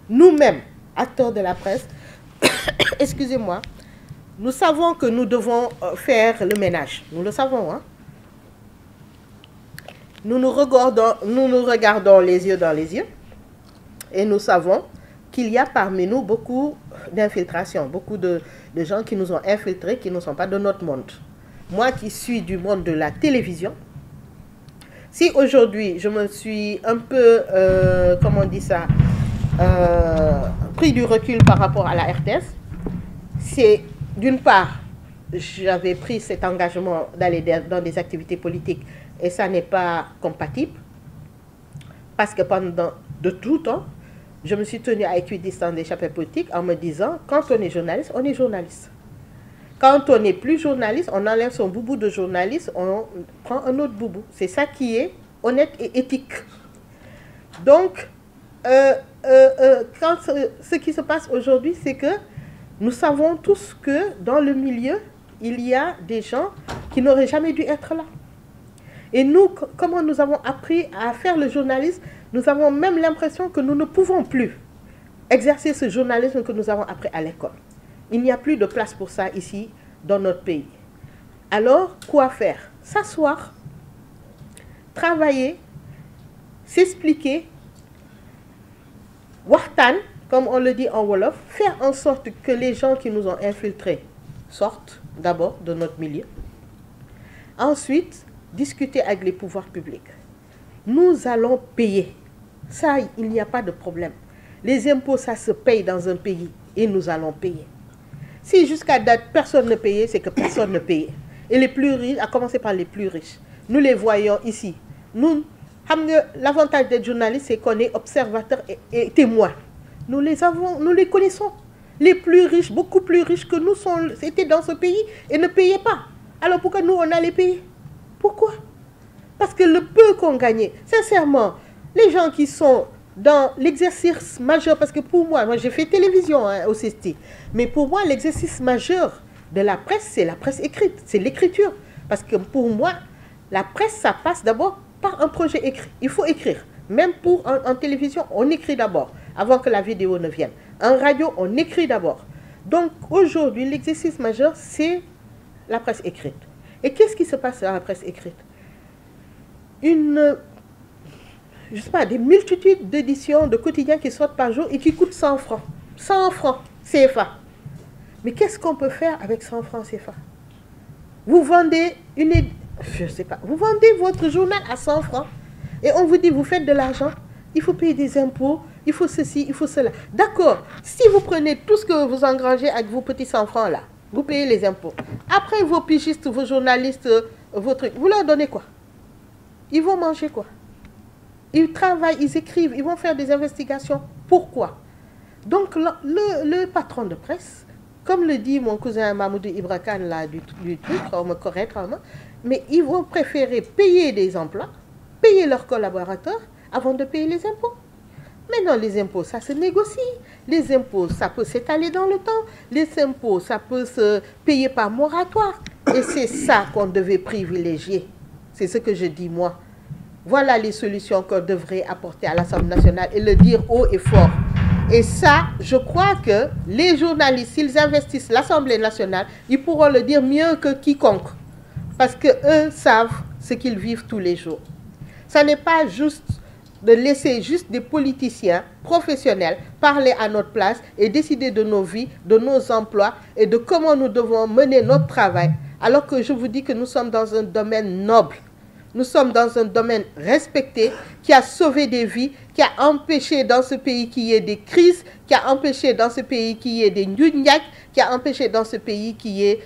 nous-mêmes, acteurs de la presse, excusez-moi, nous savons que nous devons faire le ménage. Nous le savons, hein. Nous nous regardons les yeux dans les yeux et nous savons qu'il y a parmi nous beaucoup d'infiltration, beaucoup de gens qui nous ont infiltrés, qui ne sont pas de notre monde. Moi qui suis du monde de la télévision, si aujourd'hui je me suis un peu, comment on dit ça, pris du recul par rapport à la RTS, c'est d'une part, j'avais pris cet engagement d'aller dans des activités politiques et ça n'est pas compatible parce que pendant de tout temps, je me suis tenue à équidistance des chapelles politiques en me disant, quand on est journaliste, on est journaliste. Quand on n'est plus journaliste, on enlève son boubou de journaliste, on prend un autre boubou. C'est ça qui est honnête et éthique. Donc, quand ce qui se passe aujourd'hui, c'est que nous savons tous que dans le milieu, il y a des gens qui n'auraient jamais dû être là. Et nous, comment nous avons appris à faire le journalisme, nous avons même l'impression que nous ne pouvons plus exercer ce journalisme que nous avons appris à l'école. Il n'y a plus de place pour ça ici, dans notre pays. Alors, quoi faire? S'asseoir, travailler, s'expliquer, waxtaan, comme on le dit en Wolof, faire en sorte que les gens qui nous ont infiltrés sortent d'abord de notre milieu. Ensuite, discuter avec les pouvoirs publics. Nous allons payer. Ça, il n'y a pas de problème. Les impôts, ça se paye dans un pays et nous allons payer. Si jusqu'à date, personne ne payait, c'est que personne ne payait. Et les plus riches, à commencer par les plus riches, nous les voyons ici. Nous, l'avantage d'être journaliste, c'est qu'on est observateur et témoin. Nous les avons, nous les connaissons. Les plus riches, beaucoup plus riches que nous, étaient dans ce pays et ne payaient pas. Alors pourquoi nous, on allait payer? Pourquoi? Parce que le peu qu'on gagnait, sincèrement, les gens qui sont dans l'exercice majeur, parce que pour moi j'ai fait télévision au CESTI, mais pour moi, l'exercice majeur de la presse, c'est la presse écrite, c'est l'écriture. Parce que pour moi, la presse, ça passe d'abord par un projet écrit. Il faut écrire. Même en télévision, on écrit d'abord, avant que la vidéo ne vienne. En radio, on écrit d'abord. Donc aujourd'hui, l'exercice majeur, c'est la presse écrite. Et qu'est-ce qui se passe dans la presse écrite? Je sais pas, des multitudes d'éditions de quotidiens qui sortent par jour et qui coûtent 100 francs. 100 francs CFA. Mais qu'est-ce qu'on peut faire avec 100 francs CFA? Vous vendez je sais pas, vous vendez votre journal à 100 francs et on vous dit, vous faites de l'argent, il faut payer des impôts, il faut ceci, il faut cela. D'accord, si vous prenez tout ce que vous engrangez avec vos petits 100 francs là, vous payez les impôts. Après, vos pigistes, vos journalistes, vos trucs, vous leur donnez quoi? Ils vont manger quoi? Ils travaillent, ils écrivent, ils vont faire des investigations. Pourquoi? Donc, le patron de presse, comme le dit mon cousin Mahmoudou Ibrakan là, du truc, on me correct, mais ils vont préférer payer des emplois, payer leurs collaborateurs, avant de payer les impôts. Maintenant, les impôts, ça se négocie. Les impôts, ça peut s'étaler dans le temps. Les impôts, ça peut se payer par moratoire. Et c'est ça qu'on devait privilégier. C'est ce que je dis, moi. Voilà les solutions qu'on devrait apporter à l'Assemblée nationale et le dire haut et fort. Et ça, je crois que les journalistes, s'ils investissent l'Assemblée nationale, ils pourront le dire mieux que quiconque. Parce qu'eux savent ce qu'ils vivent tous les jours. Ça n'est pas juste de laisser juste des politiciens professionnels parler à notre place et décider de nos vies, de nos emplois et de comment nous devons mener notre travail. Alors que je vous dis que nous sommes dans un domaine noble. Nous sommes dans un domaine respecté, qui a sauvé des vies, qui a empêché dans ce pays qu'il y ait des crises, qui a empêché dans ce pays qu'il y ait des njunyak, qui a empêché dans ce pays qu'il y ait,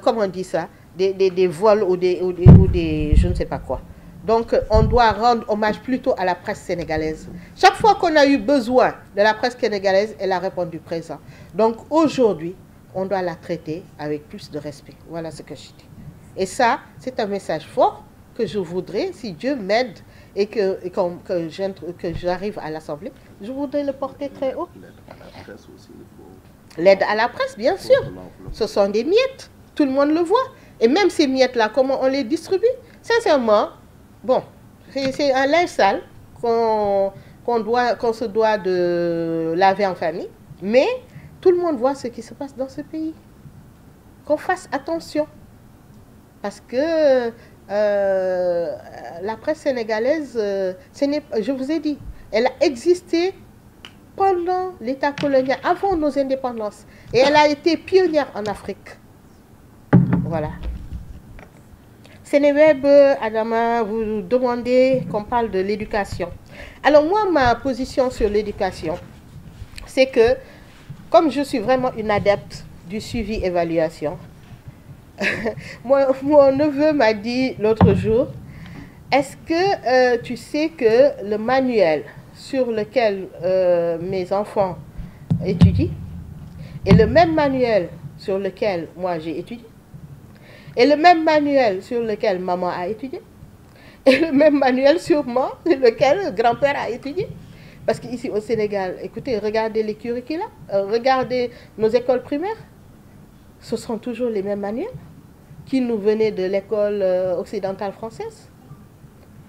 comment on dit ça, des vols ou des je ne sais pas quoi. Donc, on doit rendre hommage plutôt à la presse sénégalaise. Chaque fois qu'on a eu besoin de la presse sénégalaise, elle a répondu présent. Donc, aujourd'hui, on doit la traiter avec plus de respect. Voilà ce que je dis. Et ça, c'est un message fort que je voudrais, si Dieu m'aide et que j'arrive à l'Assemblée, je voudrais le porter très haut. L'aide à la presse, bien sûr. Ce sont des miettes. Tout le monde le voit. Et même ces miettes-là, comment on les distribue? Sincèrement, bon, c'est un linge sale qu'on se doit de laver en famille, mais tout le monde voit ce qui se passe dans ce pays. Qu'on fasse attention, parce que la presse sénégalaise, je vous ai dit, elle a existé pendant l'État colonial, avant nos indépendances, et elle a été pionnière en Afrique. Voilà. Sénéweb, Adama, vous demandez qu'on parle de l'éducation. Alors moi, ma position sur l'éducation, c'est que, comme je suis vraiment une adepte du suivi-évaluation, mon neveu m'a dit l'autre jour, est-ce que tu sais que le manuel sur lequel mes enfants étudient est le même manuel sur lequel moi j'ai étudié, et le même manuel sur lequel maman a étudié, et le même manuel sûrement sur lequel grand-père a étudié. Parce qu'ici au Sénégal, écoutez, regardez les curricula, regardez nos écoles primaires, ce sont toujours les mêmes manuels qui nous venaient de l'école occidentale française.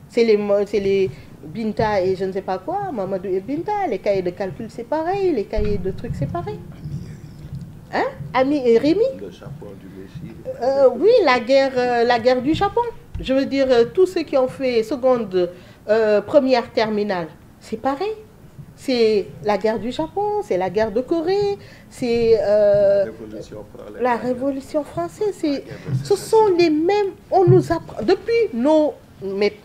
C'est les Binta et je ne sais pas quoi, Mamadou et Binta, les cahiers de calcul c'est pareil, les cahiers de trucs c'est pareil. Hein? Ami et Rémi. Le chapeau du Messie. Oui, la guerre du Japon. Je veux dire, tous ceux qui ont fait seconde, première, terminale, c'est pareil. C'est la guerre du Japon, c'est la guerre de Corée, c'est la Révolution française. Ce sont les mêmes, on nous apprend, depuis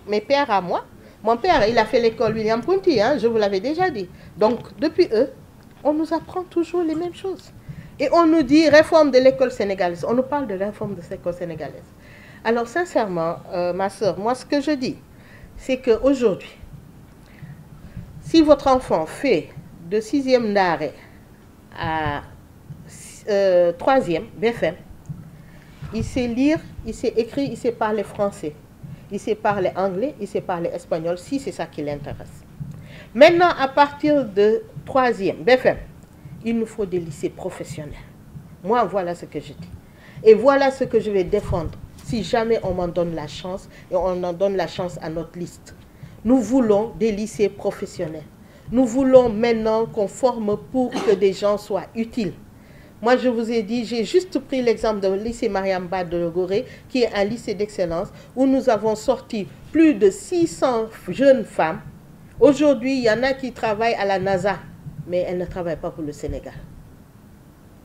mes pères à moi, mon père, il a fait l'école William Ponty, hein, je vous l'avais déjà dit. Donc, depuis eux, on nous apprend toujours les mêmes choses. Et on nous dit réforme de l'école sénégalaise. On nous parle de réforme de l'école sénégalaise. Alors, sincèrement, ma soeur, moi, ce que je dis, c'est qu'aujourd'hui, si votre enfant fait de 6e d'arrêt à 3e, BFM, il sait lire, il sait écrire, il sait parler français, il sait parler anglais, il sait parler espagnol, si c'est ça qui l'intéresse. Maintenant, à partir de 3e, BFM, il nous faut des lycées professionnels. Moi, voilà ce que je dis. Et voilà ce que je vais défendre, si jamais on m'en donne la chance, et on en donne la chance à notre liste. Nous voulons des lycées professionnels. Nous voulons maintenant qu'on forme pour que des gens soient utiles. Moi, je vous ai dit, j'ai juste pris l'exemple du lycée Mariam Ba de Gorée, qui est un lycée d'excellence, où nous avons sorti plus de 600 jeunes femmes. Aujourd'hui, il y en a qui travaillent à la NASA, mais elles ne travaillent pas pour le Sénégal.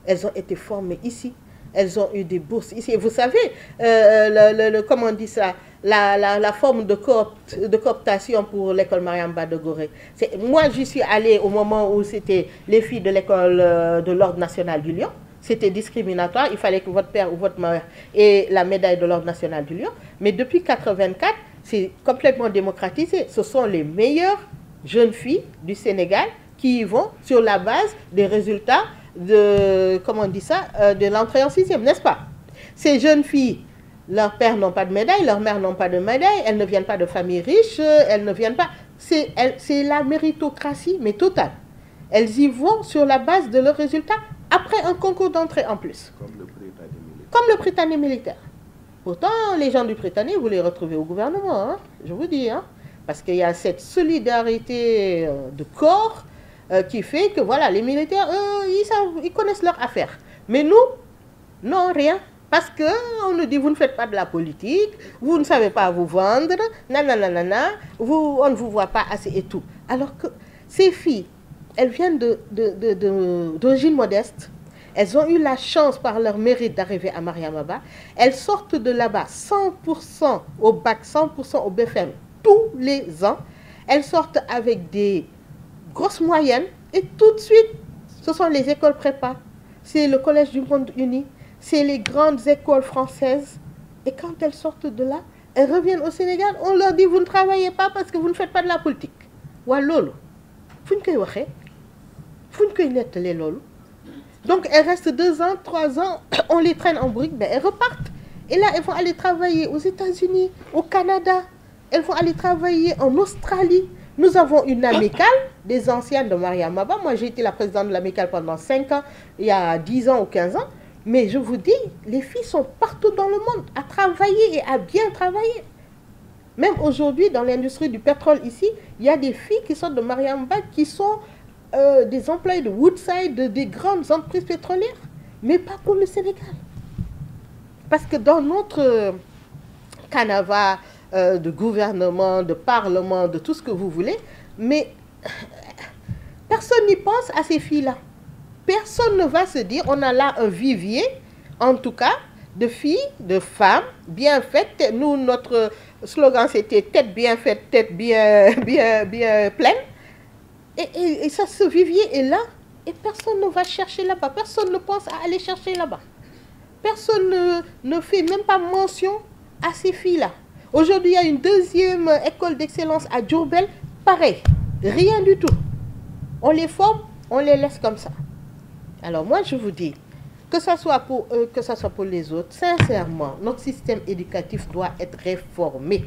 Elles ont été formées ici. Elles ont eu des bourses ici. Et vous savez, comment on dit ça, la forme de cooptation pour l'école Mariam Ba de Gorée. Moi, j'y suis allée au moment où c'était les filles de l'école de l'Ordre national du Lion. C'était discriminatoire. Il fallait que votre père ou votre mère ait la médaille de l'Ordre national du Lion. Mais depuis 1984, c'est complètement démocratisé. Ce sont les meilleures jeunes filles du Sénégal qui y vont sur la base des résultats de, comment on dit ça, de l'entrée en 6e, n'est-ce pas? Ces jeunes filles, leurs pères n'ont pas de médaille, leurs mères n'ont pas de médaille, elles ne viennent pas de familles riches, elles ne viennent pas... C'est la méritocratie, mais totale. Elles y vont sur la base de leurs résultats, après un concours d'entrée en plus. Comme le Britannique militaire. Comme le Britannique militaire. Pourtant, les gens du Britannique, vous les retrouvez au gouvernement, hein, je vous dis, hein, parce qu'il y a cette solidarité de corps qui fait que, voilà, les militaires, ils connaissent leur affaire. Mais nous, non, rien. Parce qu'on nous dit, vous ne faites pas de la politique, vous ne savez pas vous vendre, nanana, on ne vous voit pas assez et tout. Alors que ces filles, elles viennent d'origine modeste, elles ont eu la chance par leur mérite d'arriver à Mariam Ba, elles sortent de là-bas 100% au bac, 100% au BFM tous les ans, elles sortent avec des grosses moyennes et tout de suite, ce sont les écoles prépa, c'est le Collège du Monde Uni, c'est les grandes écoles françaises. Et quand elles sortent de là, elles reviennent au Sénégal, on leur dit, vous ne travaillez pas parce que vous ne faites pas de la politique. Wa lolo, fu ñu koy waxee, fu ñu koy nettalee loolu. Donc elles restent 2 ans, 3 ans, on les traîne en brique, ben elles repartent. Et là, elles vont aller travailler aux États-Unis, au Canada, elles vont aller travailler en Australie. Nous avons une amicale des anciennes de Mariam Ba. Moi, j'ai été la présidente de l'amicale pendant 5 ans, il y a 10 ans ou 15 ans. Mais je vous dis, les filles sont partout dans le monde à travailler et à bien travailler. Même aujourd'hui, dans l'industrie du pétrole ici, il y a des filles qui sortent de Mariamba qui sont des employés de Woodside, des grandes entreprises pétrolières, mais pas pour le Sénégal. Parce que dans notre canevas de gouvernement, de parlement, de tout ce que vous voulez, mais personne n'y pense à ces filles-là. Personne ne va se dire, on a là un vivier, en tout cas, de filles, de femmes, bien faites. Nous, notre slogan, c'était tête bien faite, tête bien pleine. Et ça, ce vivier est là, et personne ne va chercher là-bas. Personne ne pense à aller chercher là-bas. Personne ne fait même pas mention à ces filles-là. Aujourd'hui, il y a une deuxième école d'excellence à Diourbel, pareil, rien du tout. On les forme, on les laisse comme ça. Alors moi, je vous dis, que ce soit pour eux, que ce soit pour les autres, sincèrement, notre système éducatif doit être réformé.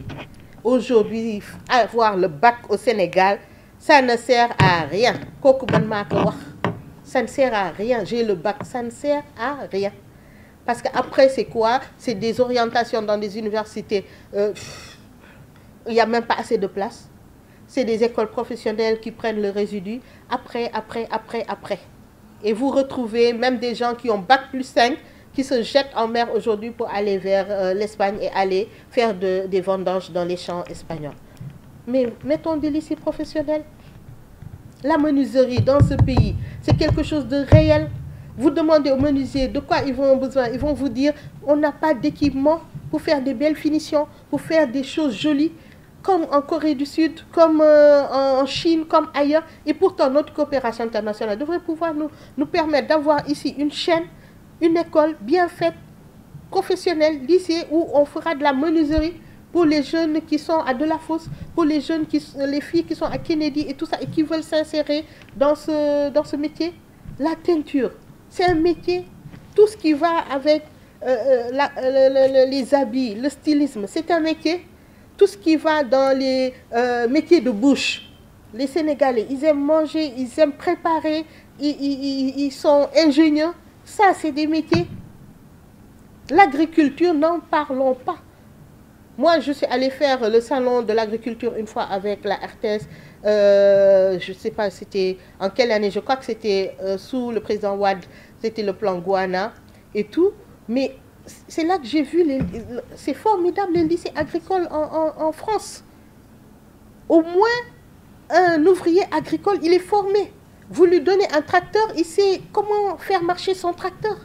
Aujourd'hui, avoir le bac au Sénégal, ça ne sert à rien. Ça ne sert à rien. J'ai le bac, ça ne sert à rien. Parce qu'après, c'est quoi? C'est des orientations dans des universités. Il n'y a même pas assez de place. C'est des écoles professionnelles qui prennent le résidu. Après. Et vous retrouvez même des gens qui ont bac plus 5 qui se jettent en mer aujourd'hui pour aller vers l'Espagne et aller faire des vendanges dans les champs espagnols. Mais mettons des lycées professionnels. La menuiserie dans ce pays, c'est quelque chose de réel. Vous demandez aux menuisiers de quoi ils vont avoir besoin. Ils vont vous dire, on n'a pas d'équipement pour faire des belles finitions, pour faire des choses jolies, comme en Corée du Sud, comme en Chine, comme ailleurs. Et pourtant, notre coopération internationale devrait pouvoir nous permettre d'avoir ici une chaîne, une école bien faite, professionnelle, lycée, où on fera de la menuiserie pour les jeunes qui sont à Delafosse, pour les jeunes les filles qui sont à Kennedy et tout ça, et qui veulent s'insérer dans ce métier. La teinture, c'est un métier. Tout ce qui va avec les habits, le stylisme, c'est un métier. Tout ce qui va dans les métiers de bouche. Les Sénégalais, ils aiment manger, ils aiment préparer, ils sont ingénieux. Ça, c'est des métiers. L'agriculture, n'en parlons pas. Moi, je suis allée faire le salon de l'agriculture une fois avec la RTS. Je ne sais pas c'était en quelle année. Je crois que c'était sous le président Wade. C'était le plan Guana et tout. Mais c'est là que j'ai vu, c'est formidable les lycées agricoles en France. Au moins, un ouvrier agricole, il est formé. Vous lui donnez un tracteur, il sait comment faire marcher son tracteur.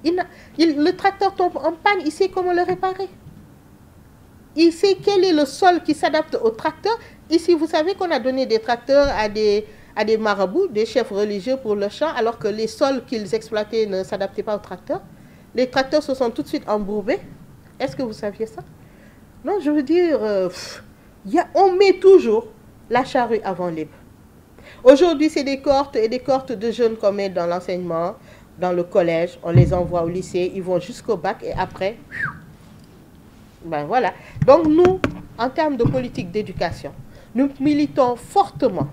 Le tracteur tombe en panne, il sait comment le réparer. Il sait quel est le sol qui s'adapte au tracteur. Ici, vous savez qu'on a donné des tracteurs à des marabouts, des chefs religieux pour le champ, alors que les sols qu'ils exploitaient ne s'adaptaient pas au tracteur. Les tracteurs se sont tout de suite embourbés. Est-ce que vous saviez ça? Non, je veux dire, on met toujours la charrue avant les bœufs. Aujourd'hui, c'est des cohortes et des cohortes de jeunes qu'on met dans l'enseignement, dans le collège. On les envoie au lycée, ils vont jusqu'au bac et après... Ben voilà. Donc nous, en termes de politique d'éducation, nous militons fortement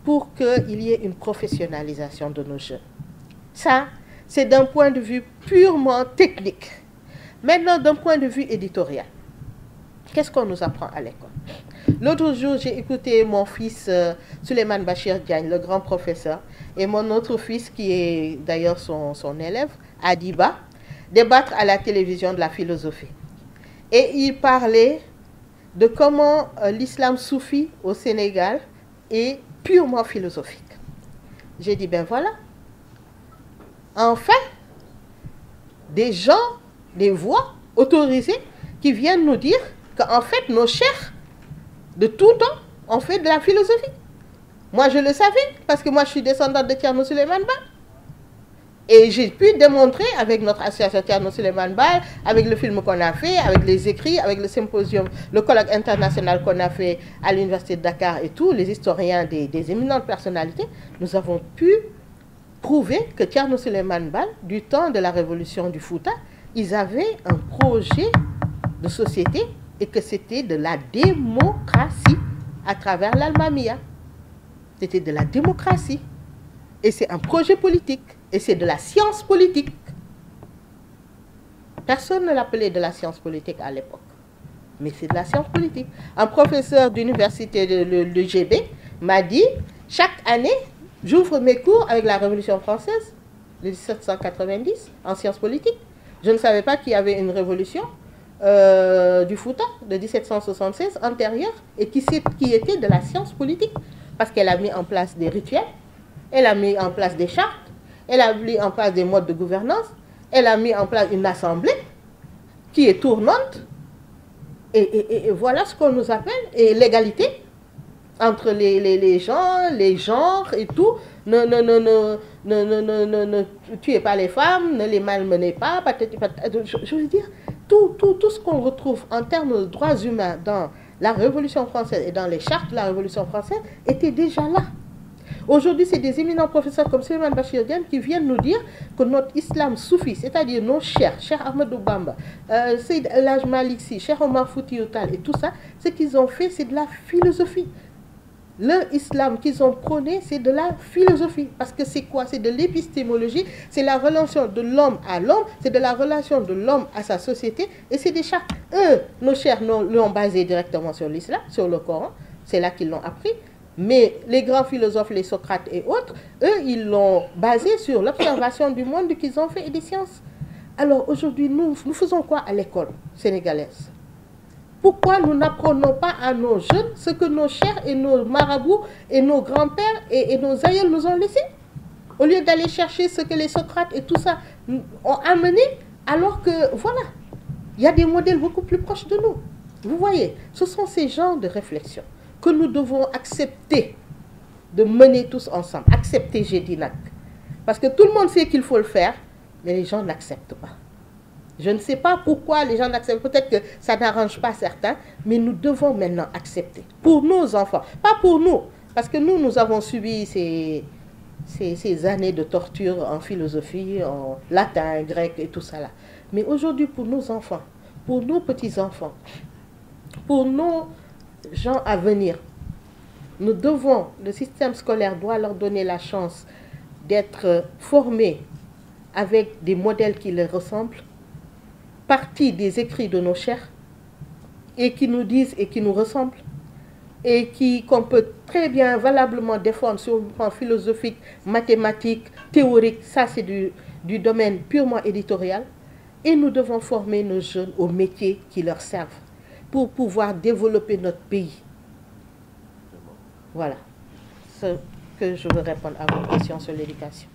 pour qu'il y ait une professionnalisation de nos jeunes. Ça, c'est d'un point de vue purement technique. Maintenant, d'un point de vue éditorial, qu'est-ce qu'on nous apprend à l'école? L'autre jour, j'ai écouté mon fils Souleymane Bachir Diagne, le grand professeur, et mon autre fils, qui est d'ailleurs son élève, Adiba, débattre à la télévision de la philosophie. Et il parlait de comment l'islam soufi au Sénégal est purement philosophique. J'ai dit, ben voilà. Enfin, des gens, des voix autorisées qui viennent nous dire qu'en fait, nos chefs, de tout temps, ont fait de la philosophie. Moi, je le savais, parce que moi, je suis descendante de Thierno Souleymane Baal. Et j'ai pu démontrer avec notre association Thierno Souleymane Baal, avec le film qu'on a fait, avec les écrits, avec le symposium, le colloque international qu'on a fait à l'Université de Dakar et tout, les historiens des éminentes personnalités, nous avons pu prouver que Thierno Souleymane Baal, du temps de la révolution du Fouta, ils avaient un projet de société et que c'était de la démocratie à travers l'Almamia. C'était de la démocratie. Et c'est un projet politique. Et c'est de la science politique. Personne ne l'appelait de la science politique à l'époque. mais c'est de la science politique. Un professeur d'université de l'UGB m'a dit, chaque année, j'ouvre mes cours avec la Révolution française de 1790 en sciences politiques. Je ne savais pas qu'il y avait une révolution du Fouta de 1776 antérieure et qui était de la science politique parce qu'elle a mis en place des rituels, elle a mis en place des chartes, elle a mis en place des modes de gouvernance, elle a mis en place une assemblée qui est tournante et voilà ce qu'on nous appelle et l'égalité entre les gens, les genres et tout. Ne tuez pas les femmes, ne les malmenez pas. Je veux dire, tout ce qu'on retrouve en termes de droits humains dans la Révolution française et dans les chartes de la Révolution française était déjà là. Aujourd'hui, c'est des éminents professeurs comme Souleymane Bachir Diène qui viennent nous dire que notre islam soufi, c'est-à-dire nos Cheikh Ahmadou Bamba, Seyd El Hadj Malick Sy, Cheikh Omar Foutiyou Tall et tout ça, ce qu'ils ont fait, c'est de la philosophie. Le islam qu'ils ont prôné, c'est de la philosophie. Parce que c'est quoi? C'est de l'épistémologie, c'est la relation de l'homme à l'homme, c'est de la relation de l'homme à sa société, et c'est des chartes. Eux, nos chers l'ont basé directement sur l'islam, sur le Coran, c'est là qu'ils l'ont appris. Mais les grands philosophes, les Socrates et autres, eux, ils l'ont basé sur l'observation du monde qu'ils ont fait et des sciences. Alors aujourd'hui, nous faisons quoi à l'école sénégalaise? Pourquoi nous n'apprenons pas à nos jeunes ce que nos chers et nos marabouts et nos grands-pères et nos aïeuls nous ont laissé? Au lieu d'aller chercher ce que les Socrates et tout ça ont amené, alors que, voilà, il y a des modèles beaucoup plus proches de nous. Vous voyez, ce sont ces genres de réflexions que nous devons accepter de mener tous ensemble. Accepter, j'ai dit, parce que tout le monde sait qu'il faut le faire, mais les gens n'acceptent pas. Je ne sais pas pourquoi les gens n'acceptent. Peut-être que ça n'arrange pas certains, mais nous devons maintenant accepter. Pour nos enfants, pas pour nous. Parce que nous avons subi ces années de torture en philosophie, en latin, grec et tout ça là. Mais aujourd'hui, pour nos enfants, pour nos petits-enfants, pour nos gens à venir, nous devons, le système scolaire doit leur donner la chance d'être formés avec des modèles qui leur ressemblent, partie des écrits de nos chers et qui nous disent et qui nous ressemblent et qu'on peut très bien valablement défendre sur le plan philosophique, mathématique, théorique. Ça, c'est du domaine purement éditorial. Et nous devons former nos jeunes aux métiers qui leur servent pour pouvoir développer notre pays. Voilà ce que je veux répondre à vos questions sur l'éducation.